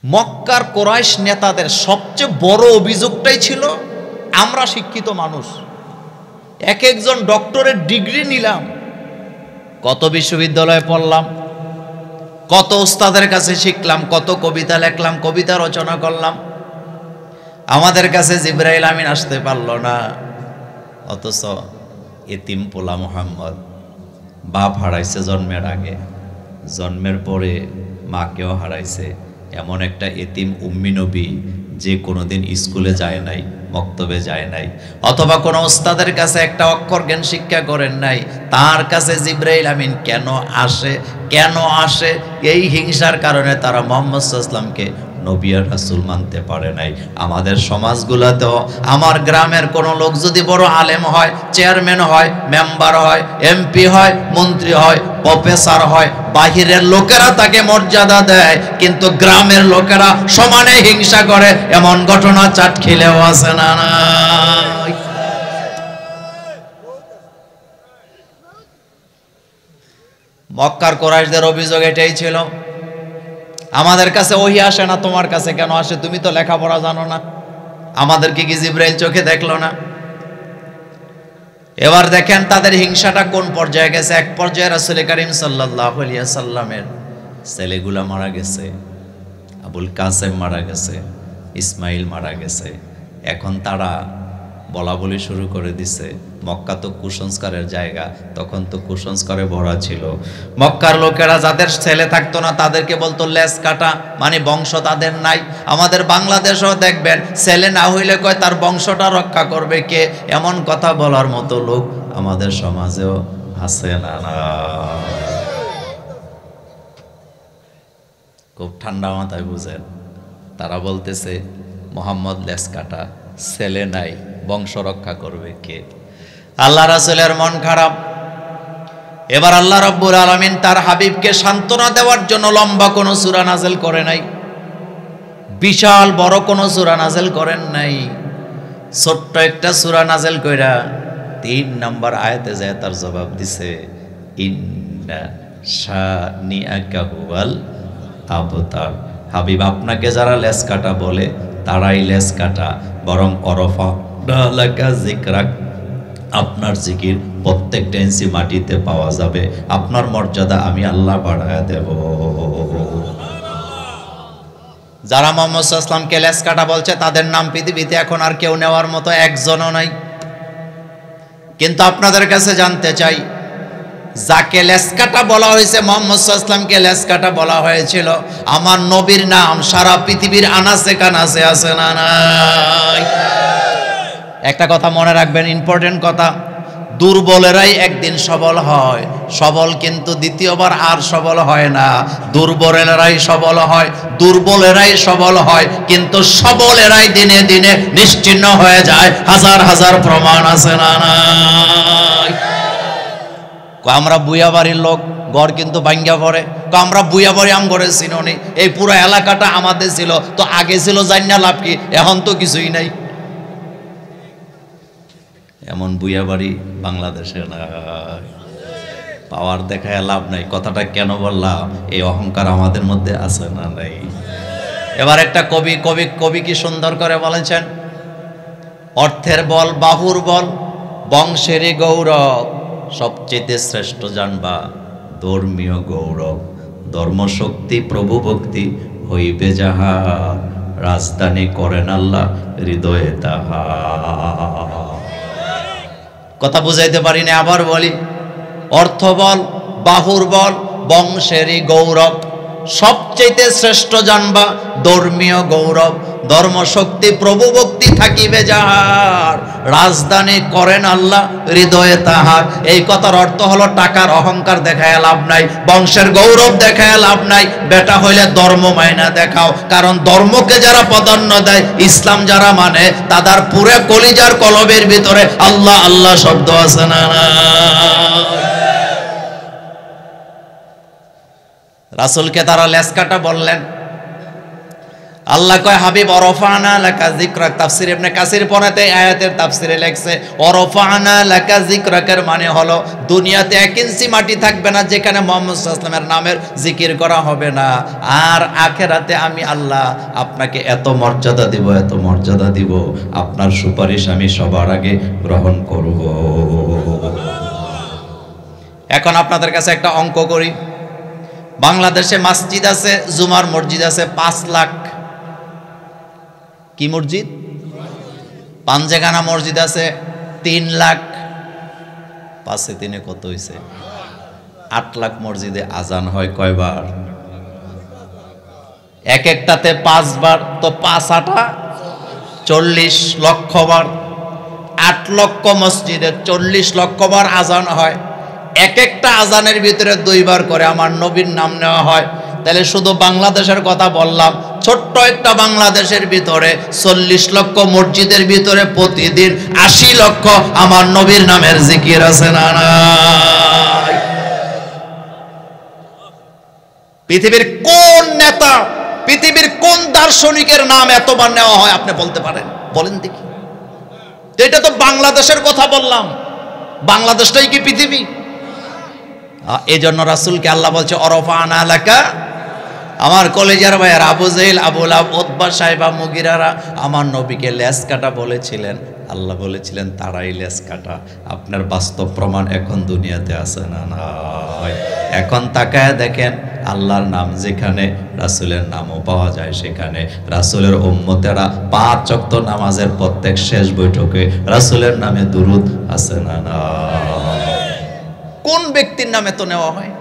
মক্কার কুরাইশ নেতাদের সবচেয়ে বড় অভিযোগটাই ছিল, আমরা শিক্ষিত মানুষ, এক একজন ডক্টরের ডিগ্রি নিলাম, কত বিশ্ববিদ্যালয়ে পড়লাম, কত ওস্তাদের কাছে শিখলাম, কত কবিতা লেখলাম, কবিতা রচনা করলাম, আমাদের কাছে জিবরাইল আমিন আসতে পারল না। অথচ এতিম পোলা মুহাম্মদ বাপ হারাইছে জন্মের আগে, জন্মের পরে মাকেও হারাইছে, এমন একটা এতিম উম্মি নবী যে কোনোদিন স্কুলে যায় নাই, মক্তবে যায় নাই, অথবা কোনো ওস্তাদের কাছে একটা অক্ষর জ্ঞান শিক্ষা করেন নাই, তার কাছে জিবরাইল আমিন কেন আসে? কেন আসে? এই হিংসার কারণে তারা মুহাম্মদ সাল্লাল্লাহু আলাইহি ওয়াসাল্লামকে নবী আর রাসূল মানতে পারে নাই। আমাদের সমাজগুলোতেও আমার গ্রামের কোনো লোক যদি বড় আলেম হয়, চেয়ারম্যান হয়, মেম্বার হয়, এমপি হয়, মন্ত্রী হয়, প্রফেসর হয়, বাহিরের লোকেরা তাকে মর্যাদা দেয়, কিন্তু গ্রামের লোকেরা সমানে হিংসা করে, এমন ঘটনা চাটখিলেও আছে না? মক্কার কুরাইশদের অভিযোগ এটাই ছিল, আমাদের কাছে ওহী আসে না, তোমার কাছে কেন আসে? তুমি তো লেখাপড়া জানো না, আমাদেরকে কি জিবরাইল চোখে দেখলো না? এবার দেখেন তাদের হিংসাটা কোন পর্যায়ে গেছে। এক পর্যায়ে রাসূল করিম সাল্লাল্লাহু আলাইহি সাল্লামের ছেলেগুলা মারা গেছে, আবুল কাসেম মারা গেছে, ইসমাইল মারা গেছে। এখন তারা বলা বলি শুরু করে দিছে, মক্কা তো কুসংস্কারের জায়গা, তখন তো কুসংস্কারে ভরা ছিল। মক্কার লোকেরা যাদের ছেলে থাকতো না তাদেরকে বলতো লেজ কাটা, মানে বংশ তাদের নাই। আমাদের বাংলাদেশেও দেখবেন ছেলে না হইলে কয় তার বংশটা রক্ষা করবে কে, এমন কথা বলার মতো লোক আমাদের সমাজেও আছে না? খুব ঠান্ডা মাথায় বুঝেন, তারা বলতেছে মোহাম্মদ লেজ কাটা, ছেলে নাই, বংশ রক্ষা করবে কে? আল্লাহ রাসূলের মন খারাপ। এবার আল্লাহ রাব্বুল আলামিন তার হাবিবকে সান্ত্বনা দেওয়ার জন্য লম্বা কোনো সূরা নাযিল করে নাই, বিশাল বড় কোনো সূরা নাযিল করেন নাই, ছোট্ট একটা সূরা নাযিল কইরা ৩ নম্বর আয়াতে যায় তার জবাব দিছে, ইন্না শানিআকা হুয়াল আবতার। হাবিব, আপনাকে যারা লেজ কাটা বলে তারাই লেজ কাটা, বরং অরফা লাকা যিকরাক, আপনার জিকির প্রত্যেকটা ইঞ্চি মাটিতে পাওয়া যাবে, আপনার মর্যাদা আমি আল্লাহ বাড়ায় দেব। যারা মুহাম্মদ সাল্লাল্লাহু আলাইহি ওয়াসাল্লামকে লেজ কাটা বলছে তাদের নাম পৃথিবীতে এখন আর কেউ নেওয়ার মতো একজনও নাই। কিন্তু আপনাদের কাছে জানতে চাই, যাকে লেজ কাটা বলা হয়েছে, মুহাম্মদ সাল্লাল্লাহু আলাইহি ওয়াসাল্লামকে লেজ কাটা বলা হয়েছিল, আমার নবীর নাম সারা পৃথিবীর আনাচে কানাচে আছে না নাই? একটা কথা মনে রাখবেন, ইম্পর্টেন্ট কথা, দুর্বলেরাই একদিন সবল হয়, সবল কিন্তু দ্বিতীয়বার আর সবল হয় না। দুর্বলেরাই সবল হয়, দুর্বলেরাই সবল হয়, কিন্তু সবলেরাই দিনে দিনে নিশ্চিহ্ন হয়ে যায়। হাজার হাজার প্রমাণ আছে না নাই? আমরা বুয়া বাড়ির লোক, ঘর কিন্তু ভাঙ্গা পড়ে, আমরা বুয়া বাড়ি আম ঘরে চিনি, এই পুরো এলাকাটা আমাদের ছিল, তো আগে ছিল জান্না লাভ কি, এখন তো কিছুই নাই। এমন বুয়া বাড়ি বাংলাদেশে নাই, পাওয়ার দেখায় লাভ নাই। কথাটা কেন বললাম? এই অহংকার আমাদের মধ্যে আছে না নাই? এবার একটা কবি কি সুন্দর করে বলেছেন, অর্থের বল, বাহুর বল, বংশেরই গৌরব, সবচেয়ে শ্রেষ্ঠ জানবা ধর্মীয় গৌরব, ধর্মশক্তি প্রভু ভক্তি হইবে যাহার, রাজধানী করেন আল্লাহ হৃদয়ে তাহার। কথা বুঝাইতে পারি না, আবার বলি, অর্থ বল, বাহুর বল, বংশেরই গৌরব, সবচেয়ে শ্রেষ্ঠ জানবা ধর্মীয় গৌরব, ধর্মশক্তি প্রভু ভক্তি থাকিবে যাহার, রাজধানী করেন আল্লাহ হৃদয়ে তাহার। এই কথার অর্থ হলো টাকার অহংকার দেখায় লাভ নাই, বংশের গৌরব দেখায় লাভ নাই, বেটা হইলে ধর্ম মাইনা দেখাও। কারণ ধর্মকে যারা প্রাধান্য দেয়, ইসলাম যারা মানে, তাদের পুরো কলিজার কলবের ভিতরে আল্লাহ আল্লাহ শব্দ আছে না? রাসূলকে তারা লেজ কাটা বললেন। আল্লাহ কয় হাবিব অরফানা লাকা যিকরাক, তাফসীর ইবনে কাসির পড়াতে আয়াতের তাফসীরে লেখছে অরফানা লাকা যিকরাকের মানে হলো দুনিয়াতে 1 ইঞ্চি মাটি থাকবে না যেখানে মুহাম্মদ সাল্লাল্লাহু আলাইহি ওয়াসাল্লামের নামের জিকির করা হবে না, আর আখিরাতে আমি আল্লাহ আপনাকে এত মর্যাদা দিব, এত মর্যাদা দিব, আপনার সুপারিশ আমি সবার আগে গ্রহণ করব। এখন আপনাদের কাছে একটা অঙ্ক করি, বাংলাদেশে মসজিদ আছে, জুমার মসজিদ আছে 5 লাখ। কি মসজিদ? পাঞ্জেখানা মসজিদ আছে 3 লাখ। 5 3 কত হইছে? 8 লাখ মসজিদে আজান হয় কয়বার? এক একটাতে 5 বার, তো 5 8 40 লক্ষ বার। 8 লক্ষ মসজিদে 40 লক্ষ বার আজান হয়, এক একটা আজানের ভিতরে 2 বার করে আমার নবীর নাম নেওয়া হয়। তাহলে শুধু বাংলাদেশের কথা বললাম, ছোট্ট একটা বাংলাদেশের ভিতরে 40 লক্ষ মসজিদের ভিতরে প্রতিদিন 80 লক্ষ আমার নবীর নামের জিকির আছে না নাই? পৃথিবীর কোন নেতা, পৃথিবীর কোন দার্শনিকের নাম এতবার নেওয়া হয় আপনি বলতে পারেন? বলেন দেখি। তো এটা তো বাংলাদেশের কথা বললাম, বাংলাদেশটাই কি পৃথিবী? এই জন্য রাসূলকে আল্লাহ বলছে অরফানা লাকা। আমার কলেজের ভাইয়ের আবু জেহেল, আবু লাহাব, উতবা, সাইবা, মুগিরারা আমার নবীকে লেজ কাটা বলেছিলেন। আল্লাহ বলেছিলেন তারাই লেজ কাটা। আপনার বাস্তব প্রমাণ এখন দুনিয়াতে আছে না নাই? এখন তাকায় দেখেন, আল্লাহর নাম যেখানে, রাসূলের নামও পাওয়া যায় সেখানে। রাসূলের উম্মতেরা 5 ওয়াক্ত নামাজের প্রত্যেক শেষ বৈঠকে রাসূলের নামে দুরূদ আছে না নাই? কোন ব্যক্তির নামে তো নেওয়া হয়?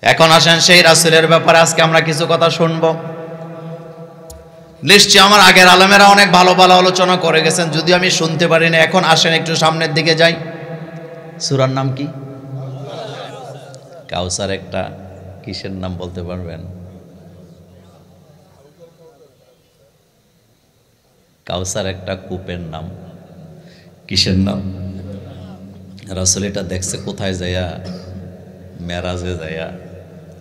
এখন আসেন সেই রাসূলের ব্যাপারে আজকে আমরা কিছু কথা শুনবো। নিশ্চয় আমার আগের আলেমেরা অনেক ভালো ভালো আলোচনা করে গেছেন, যদিও আমি শুনতে পারিনি। এখন আসেন একটু সামনের দিকে যাই। সূরার নাম কি? কাউসার। একটা কিসের নাম বলতে পারবেন? কাউসার একটা কূপের নাম। কিসের নাম? রাসূল এটা দেখছে কোথায় যায়া? মেরাজে যায়া।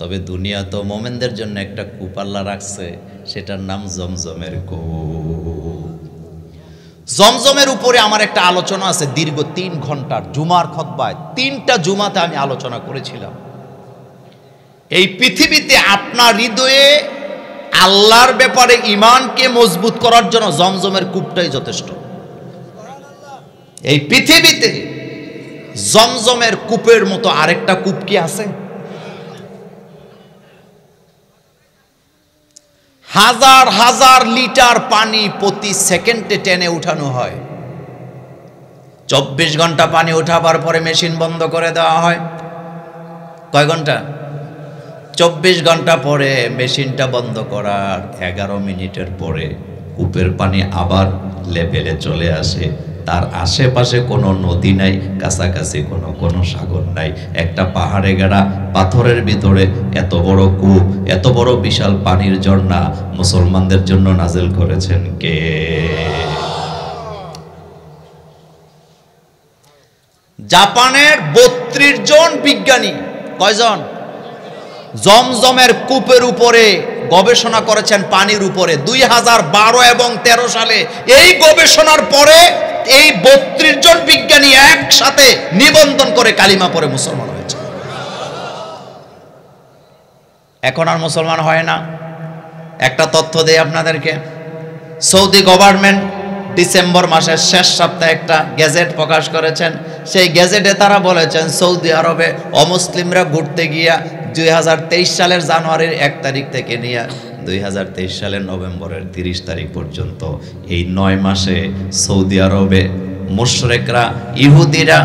তবে দুনিয়া তো মোমেনদের জন্য একটা কূপ আল্লাহ রাখছে, সেটার নাম জমজমের কূপ। জমজমের উপরে আমার একটা আলোচনা আছে দীর্ঘ 3 ঘন্টার, জুমার খুতবায় 3টা জুমাতে আমি আলোচনা করেছিলাম। এই পৃথিবীতে আপনার হৃদয়ে আল্লাহর ব্যাপারে ঈমানকে মজবুত করার জন্য জমজমের কূপটাই যথেষ্ট। এই পৃথিবীতে জমজমের কূপের মতো আরেকটা কূপ কি আছে? হাজার হাজার লিটার পানি প্রতি সেকেন্ডে টেনে উঠানো হয়। 24 ঘন্টা পানি উঠাবার পরে মেশিন বন্ধ করে দেওয়া হয়। কয় ঘন্টা? 24 ঘন্টা পরে মেশিনটা বন্ধ করার 11 মিনিটের পরে কূপের পানি আবার লেভেলে চলে আসে। তার আশেপাশে কোনো নদী নাই, কাছাকাছি কোনো সাগর নাই। একটা পাহাড়ে গাড়া পাথরের ভিতরে এত বড় কূপ, এত বড় বিশাল পানির ঝর্ণা মুসলমানদের জন্য নাজিল করেছেন কে? জাপানের 32 জন বিজ্ঞানী, কয়জন? জমজমের কূপের উপরে গবেষণা করেছেন, পানির উপরে 2012 এবং 13 সালে। এই গবেষণার পরে এই 32 জন বিজ্ঞানী একসাথে নিবন্ধন করে কালিমা পড়ে মুসলমান হয়েছে। এখন আর মুসলমান হয় না। একটা তথ্য দেই আপনাদেরকে। সৌদি গভর্নমেন্ট ডিসেম্বর মাসের শেষ সপ্তাহে একটা গেজেট প্রকাশ করেছেন। সেই গেজেটে তারা বলেছেন সৌদি আরবে অমুসলিমরা ঘুরতে গিয়া 2023 সালের জানুয়ারির 1 তারিখ থেকে নিয়ে 2023 সালের নভেম্বরের 30 তারিখ পর্যন্ত এই 9 মাসে সৌদি আরবে মুশরিকরা, ইহুদিরা,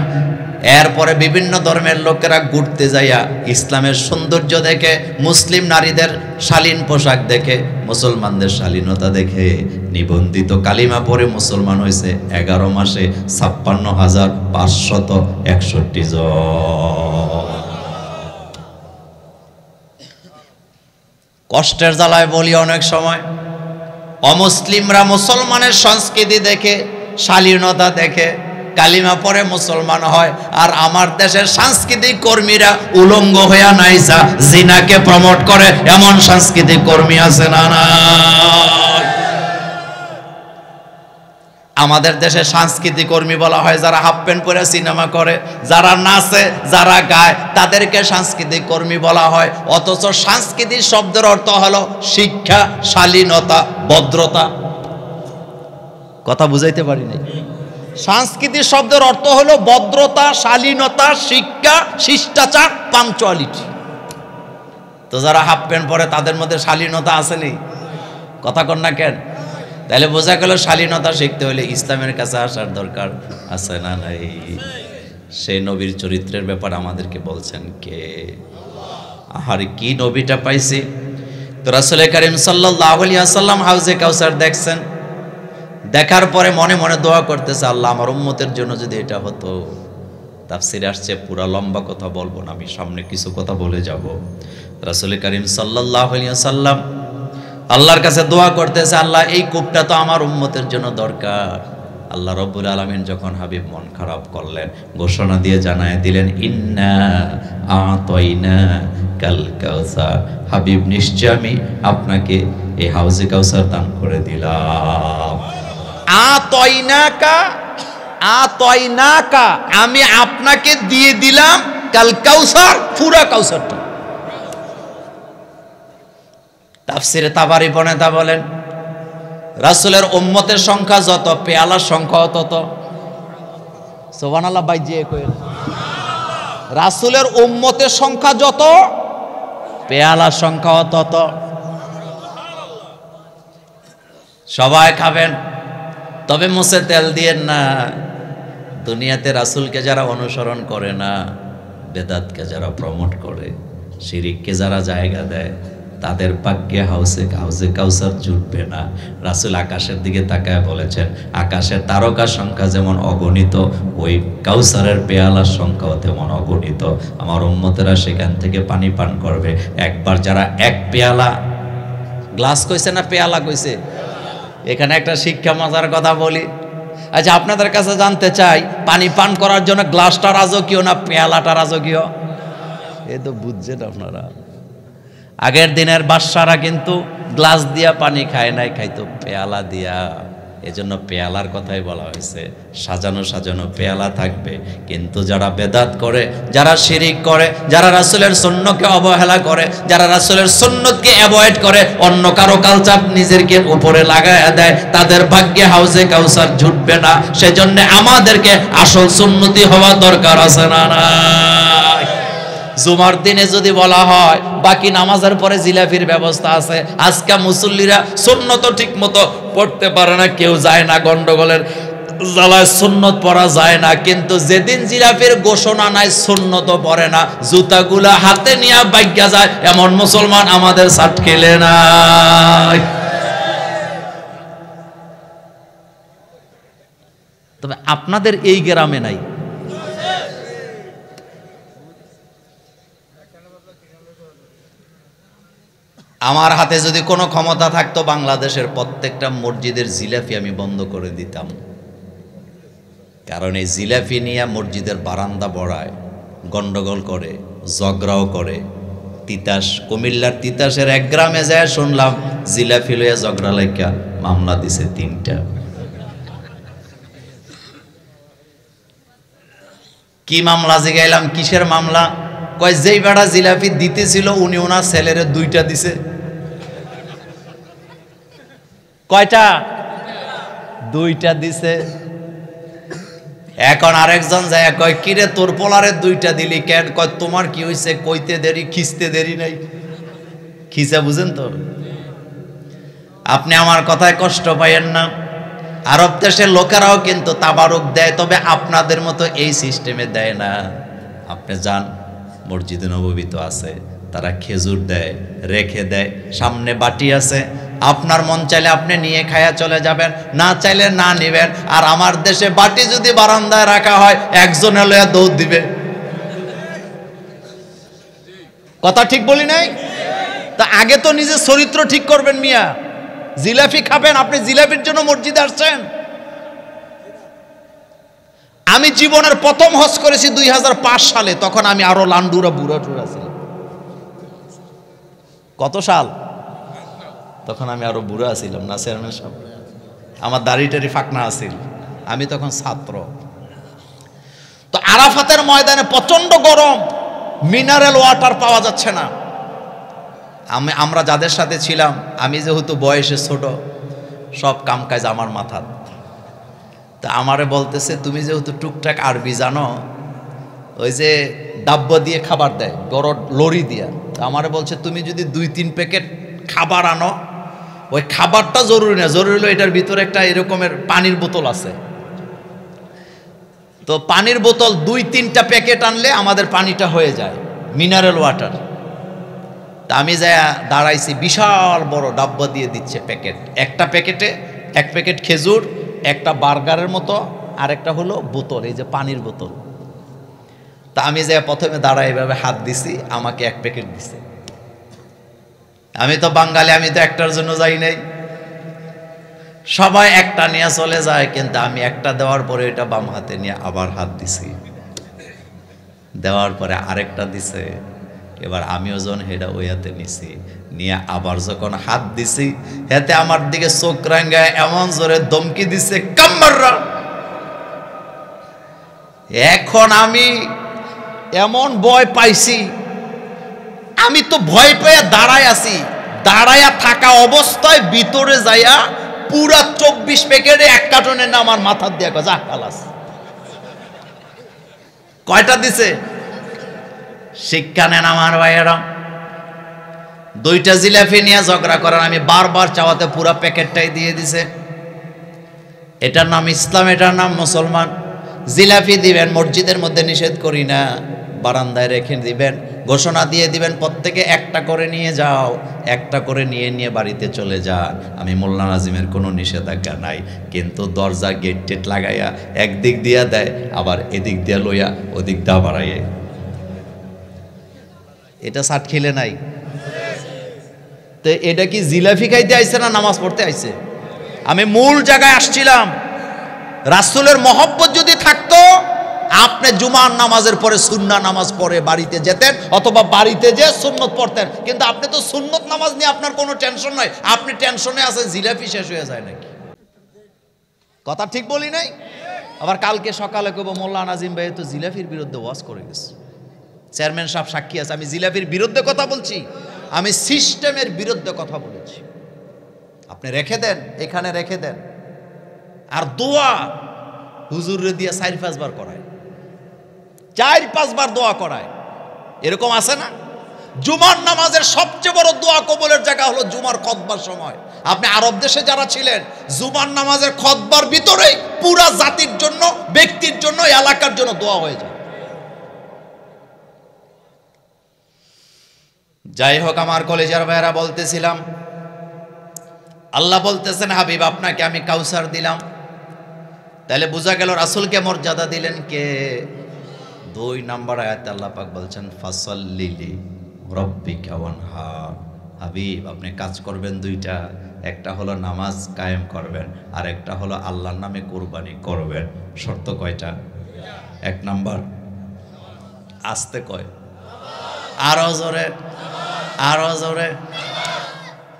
এরপরে বিভিন্ন ধর্মের লোকেরা ঘুরতে যাইয়া ইসলামের সৌন্দর্য দেখে, মুসলিম নারীদের শালীন পোশাক দেখে, মুসলমানদের শালীনতা দেখে নিবন্ধিত কালিমা পড়ে মুসলমান হয়েছে 11 মাসে 56,561 জন। কষ্টের জ্বালায় বলি অনেক সময় অমুসলিমরা মুসলমানের সংস্কৃতি দেখে, শালীনতা দেখে কালিমা পড়ে মুসলমান হয়, আর আমার দেশের সাংস্কৃতিক কর্মীরা উলঙ্গ হইয়া নাইসা জিনাকে প্রমোট করে, এমন সাংস্কৃতিক কর্মী আছে না? না, আমাদের দেশে সাংস্কৃতিক কর্মী বলা হয় যারা হাফ প্যান্ট পরে সিনেমা করে, যারা নাচে, যারা গায়, তাদেরকে সাংস্কৃতিক কর্মী বলা হয়। অথচ সাংস্কৃতিক শব্দের অর্থ হলো শিক্ষা, শালীনতা, ভদ্রতা। কথা বুঝাইতে পারি নাই? সাংস্কৃতিক শব্দের অর্থ হলো ভদ্রতা, শালীনতা, শিক্ষা, শিষ্টাচার, পাঞ্চুয়ালিটি। তো যারা হাফ প্যান্ট পরে তাদের মধ্যে শালীনতা আসেনি? কথা কন না কেন? তাহলে বোঝা গেল শালীনতা শিখতে হলে ইসলামের কাছে আসার দরকার আছে না নাই? সেই নবীর চরিত্রের ব্যাপার আমাদেরকে বলছেন কে? আর কি নবীটা পাইছি? তো রাসূল করিম সাল্লাল্লাহু আলাইহি ওয়াসাল্লাম হাউজে কাউসার দেখছেন, দেখার পরে মনে মনে দোয়া করতেছে, আল্লাহ আমার উম্মতের জন্য যদি এটা হতো। তাফসিরে আসছে, পুরা লম্বা কথা বলবো না, আমি সামনে কিছু কথা বলে যাব। রাসূল করিম সাল্লাল্লাহু আলাইহি ওয়াসাল্লাম আল্লাহর কাছে দোয়া করতেছে, আল্লাহ এই কূপটা তো আমার উম্মতের জন্য দরকার। আল্লাহ রাব্বুল আলামিন যখন হাবিব মন খারাপ করলেন, ঘোষণা দিয়ে জানায় দিলেন, ইন্না আতাইনা কাল কাউসার, হাবিব নিশ্চয় আমি আপনাকে এই হাউজে কাউসার দান করে দিলাম। আতাইনাকা, আমি আপনাকে দিয়ে দিলাম কাল কাউসার, পুরা কাউসারটা। তাফসিরে তাবারি বনেতা বলেন, রাসূলের উম্মতের সংখ্যা যত, পেয়ালার সংখ্যা তত। সুবহানাল্লাহ, বাইজিয়ে কইল, রাসূলের উম্মতের সংখ্যা যত, পেয়ালার সংখ্যা তত। সবাই খাবেন, তবে মুছে তেল দিয়েন না। দুনিয়াতে রাসূলকে যারা অনুসরণ করে না, বেদাতকে যারা প্রমোট করে, শিরিককে যারা জায়গা দেয়, তাদের ভাগ্যে হাউজে কাউসার জুটবে না। রাসূল আকাশের দিকে তাকায় বলেছেন, আকাশের তারকার সংখ্যা যেমন অগণিত, ওই কাউসারের পেয়ালার সংখ্যাও তেমন অগণিত। আমার উম্মতেরা সেখান থেকে পানি পান করবে। একবার যারা এক পেয়ালা, গ্লাস কইছে না পেয়ালা কইছে? এখানে একটা শিক্ষা মজার কথা বলি। আচ্ছা, আপনাদের কাছে জানতে চাই, পানি পান করার জন্য গ্লাসটা রাজকীয় না পেয়ালাটা রাজকীয়? এ তো বুঝছেন আপনারা। আগের দিনের বাদশারা কিন্তু গ্লাস দিয়া পানি খায় নাই, খাইতো পেয়ালা দিয়া। এজন্য পেয়ালার কথাই বলা হয়েছে। সাজানো সাজানো পেয়ালা থাকবে, কিন্তু যারা বেদাত করে, যারা শিরিক করে, যারা রাসূলের সুন্নতকে অবহেলা করে, যারা রাসূলের সুন্নতকে অ্যাভয়েড করে, অন্য কারো কালচার নিজেরকে উপরে লাগায় দেয়, তাদের ভাগ্যে হাউজে কাউসার জুটবে না। সেজন্য আমাদেরকে আসল সুন্নতি হওয়া দরকার আছে না? না, জুমার দিনে যদি বলা হয় বাকি নামাজের পরে জিলাপির ব্যবস্থা আছে, আজকে মুসল্লিরা সুন্নত ঠিক মতো পড়তে পারে না, কেউ যায় না, গন্ডগোলের জ্বালায় সুন্নত পড়া যায় না। কিন্তু যেদিন জিলাপির ঘোষণা নাই, সুন্নত পড়ে না, জুতাগুলা হাতে নিয়ে বাইগা যায়, এমন মুসলমান আমাদের সাট খেলে নাই। তবে আপনাদের এই গ্রামে নাই। আমার হাতে যদি কোনো ক্ষমতা থাকতো, বাংলাদেশের প্রত্যেকটা মসজিদের জিলাপি আমি বন্ধ করে দিতাম। কারণ এই জিলাপি নিয়ে মসজিদের বারান্দা বড়ায়, গন্ডগোল করে, ঝগড়াও করে। তিতাস, কুমিল্লার তিতাসের এক গ্রামে যায় শুনলাম জিলাপি লইয়া ঝগড়া লাইকা মামলা দিছে 3টা। কি মামলা জিগাইলাম, কিসের মামলা? কয় যেই বেড়া জিলাপি দিতেছিল উনি ওনার ছেলেরে 2টা দিছে। কয়টা? 2টা দিছে। এখন আরেকজন যায় কয়, কিরে তোর পোলারে 2টা দিলি কেন? কয় তোমার কি হইছে, কইতে দেরি, খিচতে দেরি নাই। খিচা বুঝেন তো? আপনি আমার কথায় কষ্ট পাইয়েন না। আরব দেশের লোকেরাও কিন্তু তাবারুক দেয়, তবে আপনাদের মতো এই সিস্টেমে দেয় না। আপনি যান, মসজিদে নববী তো আছে, তারা খেজুর দেয়, রেখে দেয়, সামনে বাটি আছে, আপনার মন চাইলে আপনি নিয়ে খায়া চলে যাবেন, না চাইলে না নেবেন। আর আমার দেশে বাটি যদি বারান্দায় রাখা হয়, একজনে লয়া দৌড় দিবে। কথা ঠিক বলি নাই? তা আগে তো নিজের চরিত্র ঠিক করবেন মিয়া। জিলাপি খাবেন, আপনি জিলাপির জন্য মসজিদে আসছেন? আমি জীবনের প্রথম হজ করেছি 2005 সালে, তখন আমি আরো লান্ডুরা বুড়া টুরা ছিলাম। কত সাল? তখন আমি আরো বুড়া ছিলাম না চেয়ারম্যান সাহেব, আমার দাড়িটারি ফাঁকনা আছিল, আমি তখন ছাত্র। তো আরাফাতের ময়দানে প্রচন্ড গরম, মিনারেল ওয়াটার পাওয়া যাচ্ছে না। আমরা যাদের সাথে ছিলাম, আমি যেহেতু বয়সে ছোট, সব কাম কাজ আমার মাথার। তা আমারে বলতেছে, তুমি যেহেতু টুকটাক আরবি জানো, ওই যে ডাব্বা দিয়ে খাবার দেয় বড় লরি দিয়া, তা আমারে বলছে তুমি যদি 2-3 প্যাকেট খাবার আনো, ওই খাবারটা জরুরি না, জরুরি হলো এটার ভিতরে একটা এরকমের পানির বোতল আছে, তো পানির বোতল 2-3টা প্যাকেট আনলে আমাদের পানিটা হয়ে যায়, মিনারেল ওয়াটার। তা আমি যাই দাঁড়াইছি, বিশাল বড় ডাব্বা দিয়ে দিচ্ছে প্যাকেট, একটা প্যাকেটে 1 প্যাকেট খেজুর, একটা বার্গারের মতো, আর একটা হলো বোতল, এই যে পানির বোতল। তা আমি যাই প্রথমে দাঁড়াই এভাবে হাত দিছি, আমাকে 1 প্যাকেট দিছে। আমি তো বাঙালি, আমি তো একটার জন্য যাই নাই, সবাই একটা নিয়ে চলে যায়, কিন্তু আমি একটা দেওয়ার পরে এটা বাম হাতে নিয়ে আবার হাত দিছি, দেওয়ার পরে আরেকটা দিছে, এবার আমিও যখন হেডা ওই হাতে নিছি, নিয়ে আবার যখন হাত দিছি, হেতে আমার দিকে চোখ রাঙ্গায় এমন জোরে ধমকি দিছে, কাম্মাররা। এখন আমি এমন ভয় পাইছি, আমি তো ভয় পেয়ে দাঁড়ায় আছি, দাঁড়ায়া থাকা অবস্থায় ভিতরে যাইয়া পুরা 24 প্যাকেটে 1 কার্টনের নাম আমার মাথার দিয়ে যা খালাস। কয়টা দিছে? শিক্ষা নেন আমার ভাইয়েরা। 2টা জিলাপি নিয়ে ঝগড়া করার, আমি বারবার চাওয়াতে পুরা প্যাকেটটাই দিয়ে দিছে। এটার নাম ইসলাম, এটার নাম মুসলমান। জিলাপি দিবেন, মসজিদের মধ্যে নিষেধ করি না, বারান্দায় রেখে দিবেন, ঘোষণা দিয়ে দিবেন প্রত্যেকে একটা করে নিয়ে যাও, একটা করে নিয়ে নিয়ে বাড়িতে চলে যান। আমি মোল্লা নাজিমের কোনো নিষেধাজ্ঞা নাই, কিন্তু দরজা গেট টেট লাগাইয়া একদিক দিয়া দেয়, আবার এদিক দিয়া লইয়া ওদিক দা বাড়াইয়ে, এটা সাট খেলে নাই। তো এটা কি জিলাপি খাইতে আইছে না নামাজ পড়তে আইছে? আমি মূল জায়গায় আসছিলাম। রাসূলের মহব্বত যদি থাকতো, আপনি জুমার নামাজের পরে সুন্নাহ নামাজ পড়ে বাড়িতে যেতেন, অথবা বাড়িতে যে সুন্নত পড়তেন। কিন্তু আপনি তো সুন্নত নামাজ নিয়ে আপনার কোনো টেনশন নাই, আপনি টেনশনে আছেন জিলাপি শেষ হয়ে যায় নাকি। কথা ঠিক বলি নাই? আবার কালকে সকালে কব মোল্লা নাজিম ভাই তো জিলাপির বিরুদ্ধে ওয়াজ করে গেছে, চেয়ারম্যান সাহেব সাক্ষী আছে, আমি জিলাপির বিরুদ্ধে কথা বলছি, আমি সিস্টেমের বিরুদ্ধে কথা বলেছি। আপনি রেখে দেন, এখানে রেখে দেন। আর দোয়া হুজুরে দিয়ে 4-5 বার করায়, 4-5 বার দোয়া করায়, এরকম আছে না? জুমার নামাজের সবচেয়ে বড় দোয়া কবুলের জায়গা হলো জুমার খুতবার সময়। আপনি আরব দেশে যারা ছিলেন, জুমার নামাজের খুতবার ভিতরেই পুরা জাতির জন্য, ব্যক্তির জন্য, এলাকার জন্য দোয়া হয়ে যায়। যাই হোক, আমার কলেজের ভাইয়েরা, বলতেছিলাম, আল্লাহ বলতেছেন হাবিব আপনাকে আমি কাউসার দিলাম। তাহলে বোঝা গেল রাসূলকে মর্যাদা দিলেন কে? 2 নম্বর আয়াতে আল্লাহ পাক বলছেন ফাসাল্লি লি রাব্বিকা ওয়ানহার। হাবিব আপনি কাজ করবেন 2টা, একটা হলো নামাজ কায়েম করবেন, আর একটা হলো আল্লাহর নামে কুরবানি করবেন। শর্ত কয়টা? 1 নম্বর আস্তে কয়, আরো জোরে, আরো জোরে।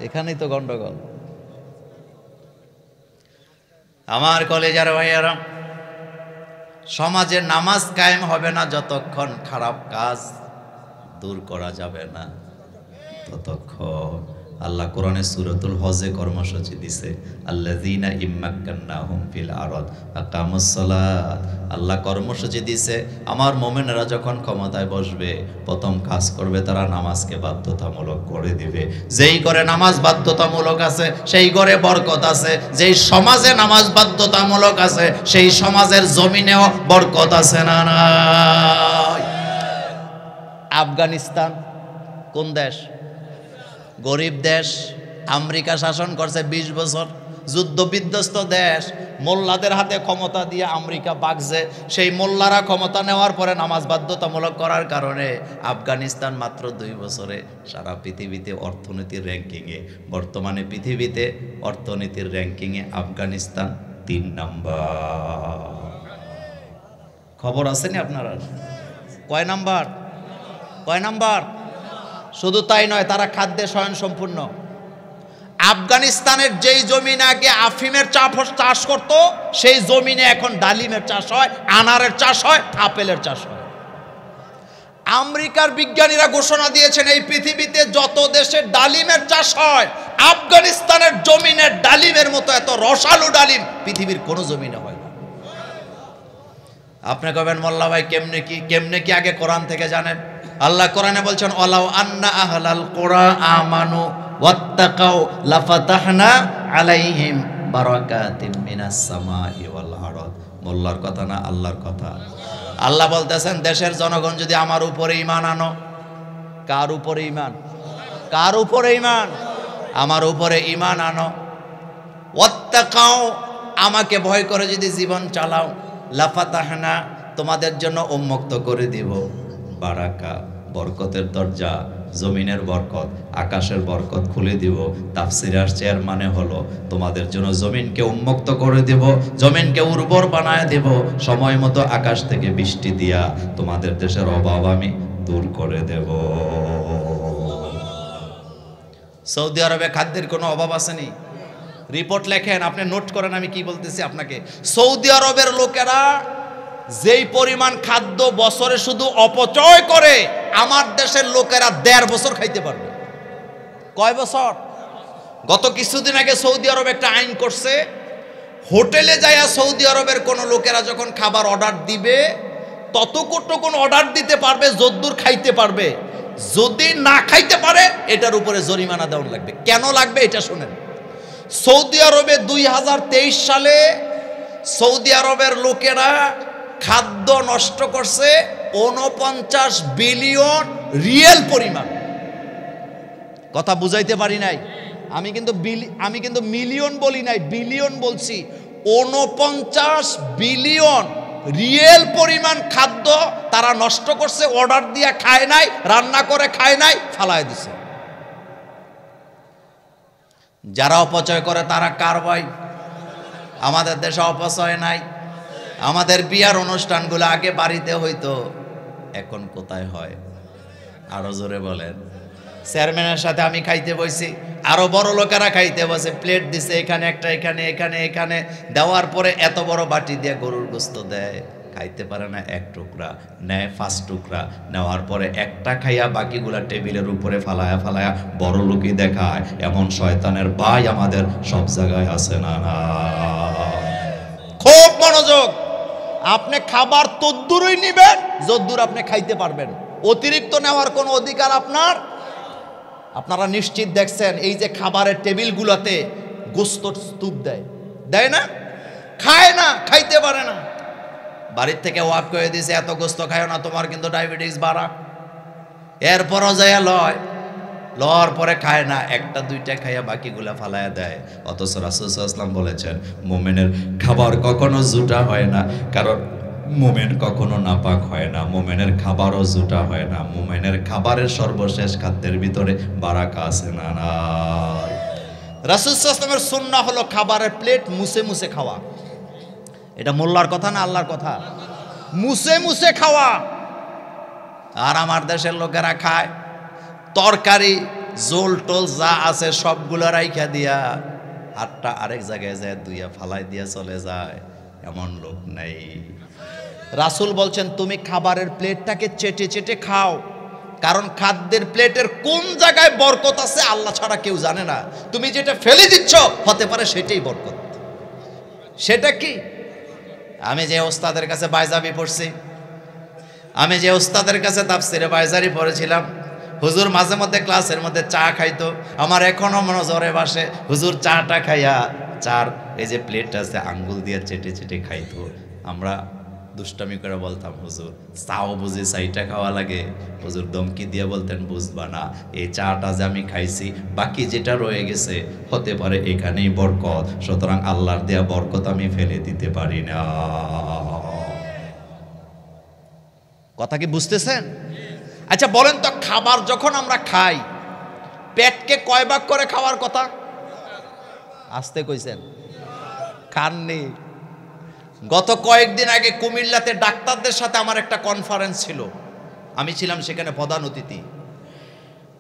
এখানেই তো গন্ডগোল। আমার কলেজের ভাইয়েরা, সমাজে নামাজ কায়েম হবে না যতক্ষণ খারাপ কাজ দূর করা যাবে না ততক্ষণ। আল্লাহ কোরআনে সূরাতুল হজে কর্মসূচি দিছে, আল্লাযীনা ইম্মাক্কান্নাহুম ফিল আরদ আকামুস সালাত। আল্লাহ কর্মসূচি দিছে, আমার মুমিনরা যখন ক্ষমতায় বসবে প্রথম কাজ করবে তারা নামাজকে বাধ্যতামূলক করে দিবে। যেই করে নামাজ বাধ্যতামূলক আছে সেই ঘরে বরকত আছে, যেই সমাজে নামাজ বাধ্যতামূলক আছে সেই সমাজের জমিনেও বরকত আছে না নাই? আফগানিস্তান কোন দেশ? গরিব দেশ, আমেরিকা শাসন করছে 20 বছর, যুদ্ধ বিধ্বস্ত দেশ, মোল্লাদের হাতে ক্ষমতা দিয়ে আমেরিকা বাগছে। সেই মোল্লারা ক্ষমতা নেওয়ার পরে নামাজ বাধ্যতামূলক করার কারণে আফগানিস্তান মাত্র 2 বছরে সারা পৃথিবীতে অর্থনীতির র্যাঙ্কিংয়ে, বর্তমানে পৃথিবীতে অর্থনীতির র্যাঙ্কিংয়ে আফগানিস্তান 3 নম্বর। খবর আছেনি আপনারা? কয় নাম্বার? কয় নাম্বার? শুধু তাই নয়, তারা খাদ্যে স্বয়ংসম্পূর্ণ। আফগানিস্তানের যেই জমিনে আগে আফিমের চাষ করত, সেই জমিনে এখন ডালিমের চাষ হয়, আনারের চাষ হয়, আপেলের চাষ হয়। আমেরিকার বিজ্ঞানীরা ঘোষণা দিয়েছেন এই পৃথিবীতে যত দেশে ডালিমের চাষ হয়, আফগানিস্তানের জমিনের ডালিমের মতো এত রসালো ডালিম পৃথিবীর কোনো জমিনে হয় না। আপনি কবেন মোল্লা ভাই কেমনে কি আগে কোরআন থেকে জানেন? আল্লাহ কোরআনে বলছেন ওয়ালাউ আন্না আহলাল কুরা আমানু ওয়াত্তাকাউ লাফাতাহনা আলাইহিম বারাকাতিম মিনাস সামাই ওয়াল আরদ। মোল্লার কথা না, আল্লাহর কথা। আল্লাহ বলতেছেন দেশের জনগণ যদি আমার উপরে ঈমান আনো। কার উপরে ঈমান? কার উপরে ঈমান? আমার উপরে ঈমান আনো। ওয়াত্তাকাউ, আমাকে ভয় করে যদি জীবন চালাও, লাফাতাহনা, তোমাদের জন্য উন্মুক্ত করে দিব বারাকা, বরকতের দরজা, জমিনের বরকত, আকাশের বরকত খুলে দিব। তাফসিরে আসছে এর মানে হলো তোমাদের জন্য জমিনকে উন্মুক্ত করে দেব, জমিনকে উর্বর বানায় দেব, সময় মতো আকাশ থেকে বৃষ্টি দিয়া তোমাদের দেশের অভাব আমি দূর করে দেব। সৌদি আরবে খাদ্যের কোনো অভাব আসেনি? রিপোর্ট লেখেন, আপনি নোট করেন আমি কি বলতেছি আপনাকে। সৌদি আরবের লোকেরা যেই পরিমাণ খাদ্য বছরে শুধু অপচয় করে, আমার দেশের লোকেরা 1.5 বছর খাইতে পারবে। কয় বছর? গত কিছুদিন আগে সৌদি আরব একটা আইন করছে, হোটেলে যায়া সৌদি আরবের কোনো লোকেরা যখন খাবার অর্ডার দিবে ততটুকুন অর্ডার দিতে পারবে যদ্দূর খাইতে পারবে। যদি না খাইতে পারে এটার উপরে জরিমানা দেওয়া লাগবে। কেন লাগবে এটা শুনেন। সৌদি আরবে 2023 সালে সৌদি আরবের লোকেরা খাদ্য নষ্ট করছে 49 বিলিয়ন রিয়েল পরিমাণ। কথা বুঝাইতে পারি নাই? আমি কিন্তু মিলিয়ন বলি নাই, বিলিয়ন বলছি। 49 বিলিয়ন রিয়েল পরিমাণ খাদ্য তারা নষ্ট করছে, অর্ডার দিয়ে খায় নাই, রান্না করে খায় নাই, ফালায় দিছে। যারা অপচয় করে তারা কার ভাই? আমাদের দেশে অপচয় নাই। আমাদের বিয়ার অনুষ্ঠানগুলো আগে বাড়িতে হইতো, এখন কোথায় হয়? আরো জোরে বলেন। চেয়ারম্যানের সাথে আমি খাইতে বসি, আরো বড় লোকেরা খাইতে বসে, প্লেট দিছে এখানে একটা, এখানে এখানে এখানে দেওয়ার পরে এত বড় বাটি দিয়ে গরুর গোস্ত দেয়, খাইতে পারে না 1 টুকরা, নেয় 5 টুকরা, নেওয়ার পরে একটা খাইয়া বাকিগুলা টেবিলের উপরে ফালায়া ফালায়া বড় লোকই দেখায়। এমন শয়তানের ভাই আমাদের সব জায়গায় আছে না? না, খুব মনোযোগ। আপনি খাবার তদ্দুরই নিবেন যদ্দূর আপনি খাইতে পারবেন, অতিরিক্ত নেওয়ার কোনো অধিকার আপনার। আপনারা নিশ্চিত দেখছেন এই যে খাবারের টেবিলগুলোতে গোস্ত স্তূপ দেয় না? খায় না, খাইতে পারে না। বাড়ির থেকে ওয়াক করে দিয়েছে এত গোস্ত খায় না, তোমার কিন্তু ডায়াবেটিস বাড়া। এরপরও যায় লওয়ার পরে খায় না, 1-2টা খাইয়া বাকিগুলা ফালায়া দেয়। অথচ রাসূল সাল্লাল্লাহু আলাইহি ওয়াসাল্লাম বলেছেন মুমিনের খাবার কখনো জুটা হয় না, কারণ মুমিন কখনো নাপাক হয় না, মুমিনের খাবারও জুটা হয় না। মুমিনের খাবারের সর্বশেষ খাদ্যের ভিতরে বারাকা আছে না? না। রাসূল সাল্লাল্লাহু আলাইহি ওয়াসাল্লামের সুন্নাহ হলো খাবারের প্লেট মুছে মুছে খাওয়া। এটা মোল্লার কথা না আল্লাহর কথা? মুছে মুছে খাওয়া। আর আমার দেশের লোকেরা খায় তরকারি জোল টোল যা আছে সবগুলো রাইখা দিয়া হাতটা আরেক জায়গায় যায় দুইয়া ফালাই দিয়া চলে যায়, এমন লোক নেই। রাসূল বলছেন তুমি খাবারের প্লেটটাকে চেটে চেটে খাও, কারণ খাদ্যের প্লেটের কোন জায়গায় বরকত আছে আল্লাহ ছাড়া কেউ জানে না। তুমি যেটা ফেলে দিচ্ছ হতে পারে সেটাই বরকত। সেটা কি? আমি যে ওস্তাদের কাছে বাইজাবি পড়ছি, আমি যে ওস্তাদের কাছে তাফসিরে বাইজারি পড়েছিলাম, হুজুর মাঝে মধ্যে ক্লাসের মধ্যে চা খাইতো। আমার এখনো মনে জোরে বাসে, হুজুর চাটা খাইয়া চার এই যে প্লেটটা আছে আঙ্গুল দিয়ে চেটে চেটে খাইতো। আমরা দুষ্টামি করে বলতাম হুজুর চাও বুঝি চাইটা খাওয়া লাগে? হুজুর দমকি দিয়ে বলতেন বুঝবা না, এই চাটা যে আমি খাইছি বাকি যেটা রয়ে গেছে হতে পারে এখানেই বরকত, সুতরাং আল্লাহর দেয়া বরকত আমি ফেলে দিতে পারি না। কথা কি বুঝতেছেন? আচ্ছা বলেন তো, খাবার যখন আমরা খাই পেটকে কয় ভাগ করে খাওয়ার কথা? আসতে কইছেন, খাননি গত কয়েকদিন আগে কুমিল্লাতে ডাক্তারদের সাথে আমার একটা কনফারেন্স ছিল, আমি ছিলাম সেখানে প্রধান অতিথি।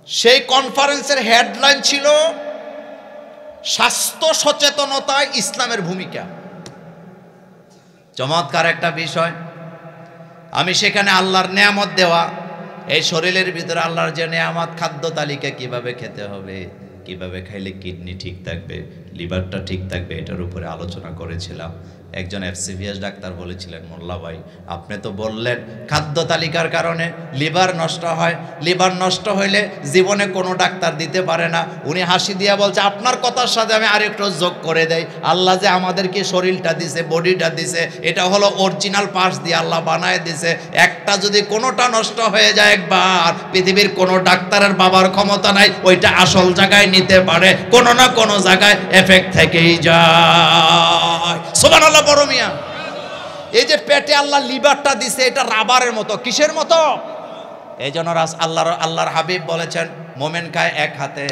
সেই কনফারেন্সের হেডলাইন ছিল স্বাস্থ্য সচেতনতায় ইসলামের ভূমিকা। চমৎকার একটা বিষয়। আমি সেখানে আল্লাহর নেয়ামত দেওয়া, এই শরীরের ভিতরে আল্লাহর যে নেয়ামত, খাদ্য তালিকা কিভাবে খেতে হবে, কিভাবে খাইলে কিডনি ঠিক থাকবে, লিভারটা ঠিক থাকবে, এটার উপরে আলোচনা করেছিলাম। একজন এফসিভিএস ডাক্তার বলেছিলেন, মোল্লা ভাই আপনি তো বললেন খাদ্য তালিকার কারণে লিভার নষ্ট হয়, লিভার নষ্ট হইলে জীবনে কোনো ডাক্তার দিতে পারে না। উনি হাসি দিয়া বলছে, আপনার কথার সাথে আমি আরেকটু যোগ করে দেই, আল্লাহ যে আমাদেরকে শরীরটা দিছে, বডিটা দিছে, এটা হলো অরিজিনাল পার্টস দিয়ে আল্লাহ বানায় দিছে। একটা যদি কোনোটা নষ্ট হয়ে যায় একবার, পৃথিবীর কোনো ডাক্তারের বাবার ক্ষমতা নাই ওইটা আসল জায়গায় নিতে পারে, কোনো না কোনো জায়গায় এফেক্ট থেকেই যায়। সুবহানাল্লাহ বড় মিয়া। এই যে পেটে আল্লাহ লিভারটা দিছে, এটা রাবারের মতো। কিসের মতো? এই জন্য আল্লাহর হাবিব বলেছেন, মোমেন খায় এক হাতে,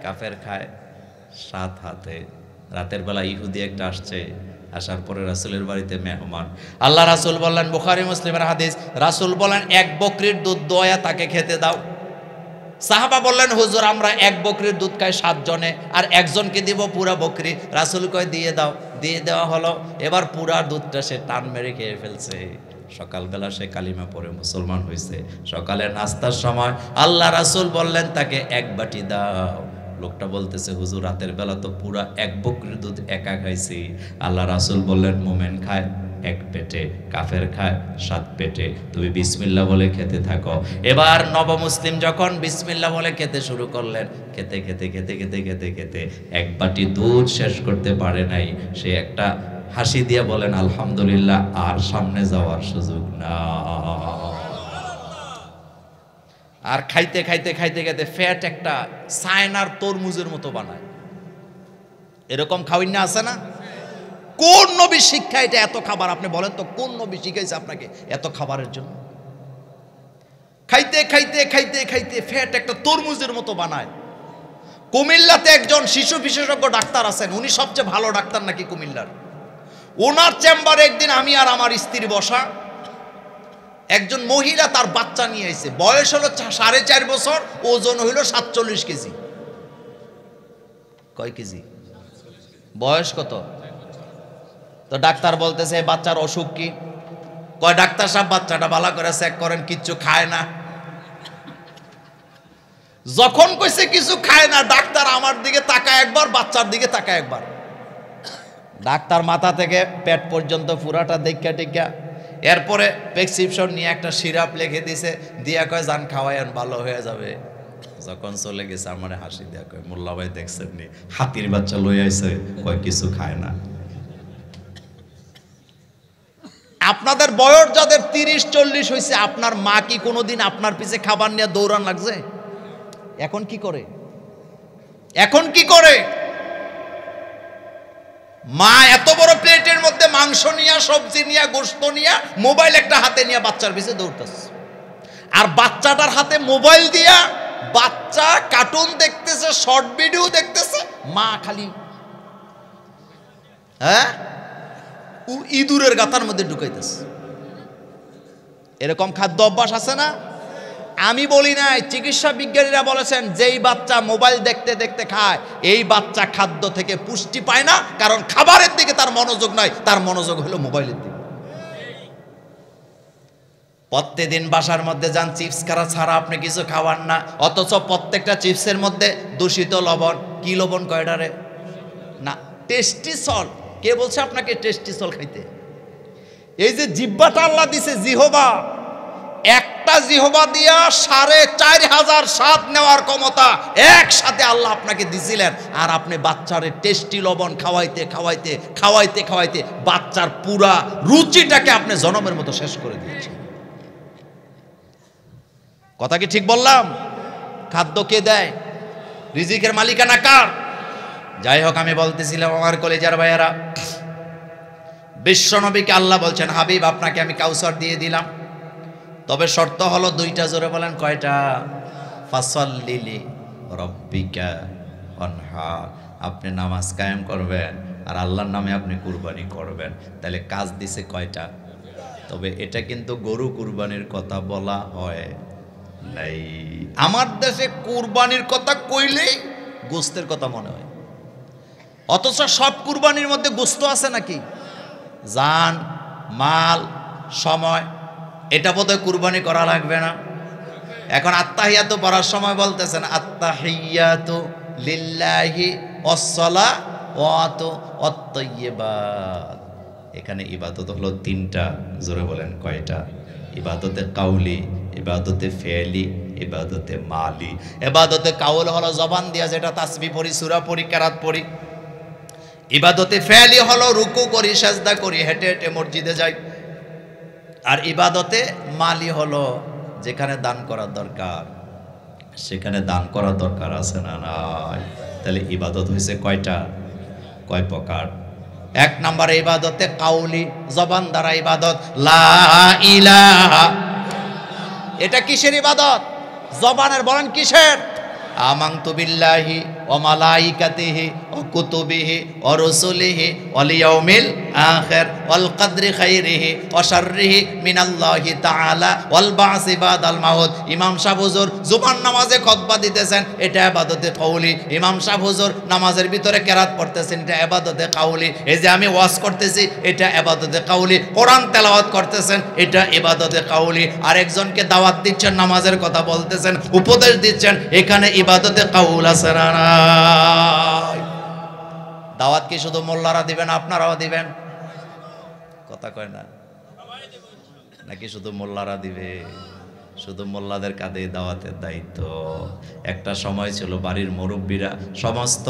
কাফের খায় 7 হাতে। রাতের বেলা ইহুদি একটা আসছে, আসার পরে রাসূলের বাড়িতে মেহমান। আল্লাহ রাসূল বললেন, বুখারী মুসলিমের হাদিস, রাসূল বলেন এক বকরির দুধ দোয়া তাকে খেতে দাও। সাহাবা বললেন, হুজুর আমরা এক বকরির দুধ খাই 7 জনে, আর একজনকে দিব পুরা বকরি। রাসূল কয় দিয়ে দাও। দিয়ে দেওয়া হলো। এবার পুরা দুধটা সে টান মেরে খেয়ে ফেলছে। সকালবেলা সে কালিমা পড়ে মুসলমান হয়েছে। সকালে নাস্তার সময় আল্লাহ রাসূল বললেন তাকে 1 বাটি দাও। লোকটা বলতেছে, হুজুর রাতের বেলা তো পুরা 1 বকরির দুধ একা খাইছি। আল্লাহ রাসূল বললেন, মোমেন খায় 1 পেটে, কাফের খায় 7 পেটে, তুমি বিসমিল্লাহ বলে খেতে থাকো। এবার নবমুসলিম যখন বিসমিল্লাহ বলে খেতে শুরু করলেন, খেতে খেতে খেতে খেতে খেতে খেতে 1 বাটি দুধ শেষ করতে পারে নাই। সে একটা হাসি দিয়ে বলেন, আলহামদুলিল্লাহ, আর সামনে যাওয়ার সুযোগ না। আর খাইতে খাইতে খাইতে খাইতে ফ্যাট একটা চায়নার তরমুজের মতো বানায়। এরকম খাওয়াই না, আছে না? কোন নবী শিক্ষা এটা এত খাবার? আপনি বলেন তো, কোন নবী শিখাইছে আপনাকে এত খাবারের জন্য? খাইতে খাইতে খাইতে খাইতে ফ্যাট একটা তরমুজের মতো বানায়। কুমিল্লাতে একজন শিশু বিশেষজ্ঞ ডাক্তার আছেন, উনি সবচেয়ে ভালো ডাক্তার নাকি কুমিল্লার। ওনার চেম্বারে একদিন আমি আর আমার স্ত্রী বসা, একজন মহিলা তার বাচ্চা নিয়ে আইছে, বয়স হলো 4.5 বছর, ওজন হইল 47 কেজি। কয় কেজি? বয়স কত? তো ডাক্তার বলতেছে, বাচ্চার অসুখ কি? কয় ডাক্তার সাহেব বাচ্চাটা ভালো করে চেক করেন, কিচ্ছু খায় না। যখন কইছে কিছু খায় না, ডাক্তার আমার দিকে তাকায় একবার, বাচ্চার দিকে তাকায় একবার। ডাক্তার মাথা থেকে পেট পর্যন্ত পুরাটা দেখা টেকা, এরপরে প্রেসক্রিপশন নিয়ে একটা সিরাপ লিখে দিছে, দিয়া কয় যান খাওয়ায়েন, ভালো হয়ে যাবে। যখন চলে গেছে আমার হাসি দিয়া কয়, মোল্লা ভাই দেখছেন নি, হাতির বাচ্চা লই আইছে, কয় কিছু খায় না। আপনাদের বয়স যাদের 30-40 হয়েছে, আপনার মা কি কোনোদিন আপনার পিছে খাবার নিয়ে দৌড়ান লাগছে? এখন কি করে? এখন কি করে? মা এত বড় প্লেটের মধ্যে মাংস নিয়ে, সবজি নিয়ে, গোশত নিয়ে, মোবাইল একটা হাতে নিয়ে বাচ্চার পিছে দৌড়তেছে। আর বাচ্চাটার হাতে মোবাইল দিয়া বাচ্চা কার্টুন দেখতেছে, শর্ট ভিডিও দেখতেছে, মা খালি ইঁদুরের গাতার মধ্যে ঢুকাইতেছে। এরকম খাদ্য অভ্যাস আছে না? আমি বলি নাই, চিকিৎসা বিজ্ঞানীরা বলেছেন যেই বাচ্চা মোবাইল দেখতে দেখতে খায়, এই বাচ্চা খাদ্য থেকে পুষ্টি পায় না, কারণ খাবারের দিকে তার মনোযোগ নাই, তার মনোযোগ হলো মোবাইলের দিকে। প্রত্যেকদিন বাসার মধ্যে যান, চিপস খাওয়া ছাড়া আপনি কিছু খাওয়ান না, অথচ প্রত্যেকটা চিপসের মধ্যে দূষিত লবণ। কি লবণ কয়টারে? না, টেস্টিসল। কে বলছে আপনাকে টেস্টিসল খাইতে? এই যে জিহ্বাটা আল্লাহ দিছে, জিহ্বা, একটা জিহ্বা দিয়া 4500 স্বাদ নেওয়ার ক্ষমতা একসাথে আল্লাহ আপনাকে দিছিলেন। আর আপনি বাচ্চারে টেস্টি লবণ খাওয়াইতে খাওয়াইতে খাওয়াইতে খাওয়াইতে বাচ্চার পুরা রুচিটাকে আপনি জনমের মতো শেষ করে দিয়েছেন। কথা কি ঠিক বললাম? খাদ্য কে দেয়? রিজিকের মালিকানা কার? যাই হোক, আমি বলতেছিলাম আমার কলেজার ভাইয়েরা, বিশ্বনবীকে আল্লাহ বলছেন, হাবিব আপনাকে আমি কাউসার দিয়ে দিলাম, তবে শর্ত হলো 2টা। জোরে বলেন কয়টা? ফাসাল্লি লিরাব্বিকা ওয়ানহার, আপনি নামাজ কায়েম করবেন আর আল্লাহর নামে আপনি কুরবানি করবেন। তাহলে কাজ দিছে কয়টা? তবে এটা কিন্তু গরু কুরবানির কথা বলা হয় নাই। আমার দেশে কুরবানির কথা কইলেই গোস্তের কথা মনে হয়, অথচ সব কুরবানির মধ্যে গোস্ত আছে নাকি? জান, মাল, সময়, এটা বোধহয় কুরবানি করা লাগবে না। এখন আত্তাহিয়াতু পড়ার সময় বলতেছেন আত্তাহিয়াতু লিল্লাহি ওয়াসসালাওয়াতু ওয়াত-তাইয়্যিবাত। এখানে ইবাদত হলো তিনটা, জোরে বলেন কয়টা? ইবাদতে কাউলি, ইবাদতে ফেলি, ইবাদতে মালি। ইবাদতে কাউল হলো জবান দিয়া যেটা তাসবিহ পড়ি, সূরা পড়ি, কেরাত পড়ি। ইবাদতে ফেলি হলো রুকু করি, সাজদা করি, হেঁটে হেঁটে মসজিদে যাই। আর ইবাদতে মালি হলো যেখানে দান করার দরকার সেখানে দান করার দরকার আছে না নাই? তাহলে ইবাদত হয়েছে কয়টা? কয় প্রকার? এক নম্বরে ইবাদতে কাউলি, জবান দ্বারা ইবাদত, লা ইলাহা। এটা কিসের ইবাদত? জবানের। বলেন কিসের? আমানতু বিল্লাহি ওয়া মালাইকাতিহি ওয়া কুতুবিহি ওয়া রুসুলিহি ওয়াল ইয়াউমিল আখির ওয়াল কদরি খাইরিহি ওয়া শাররিহি মিনাল্লাহি তাআলা ওয়াল বা'সি বাদাল মাউত। ইমাম সাহেব হুজুর জুমার নামাজে খুতবা দিতেছেন, এটা ইবাদতে কাউলি। ইমাম সাহেব হুজুর নামাজের ভিতরে কেরাত পড়তেছেন, এটা ইবাদতে কাউলি। এই যে আমি ওয়াজ করতেছি, এটা ইবাদতে কাউলি। কোরআন তেলাওয়াত করতেছেন, এটা ইবাদতে কাউলি। আরেকজনকে দাওয়াত দিচ্ছেন, নামাজের কথা বলতেছেন, উপদেশ দিচ্ছেন, এখানে ইবাদতে কাউল আছে না? দাওয়াত কি শুধু মোল্লারা দিবেন, আপনারাও দিবেন? কথা কয় না, নাকি শুধু মোল্লারা দিবে? শুধু মোল্লাদের কাঁধে দাওয়াতের দায়িত্ব? একটা সময় ছিল বাড়ির মুরব্বীরা সমস্ত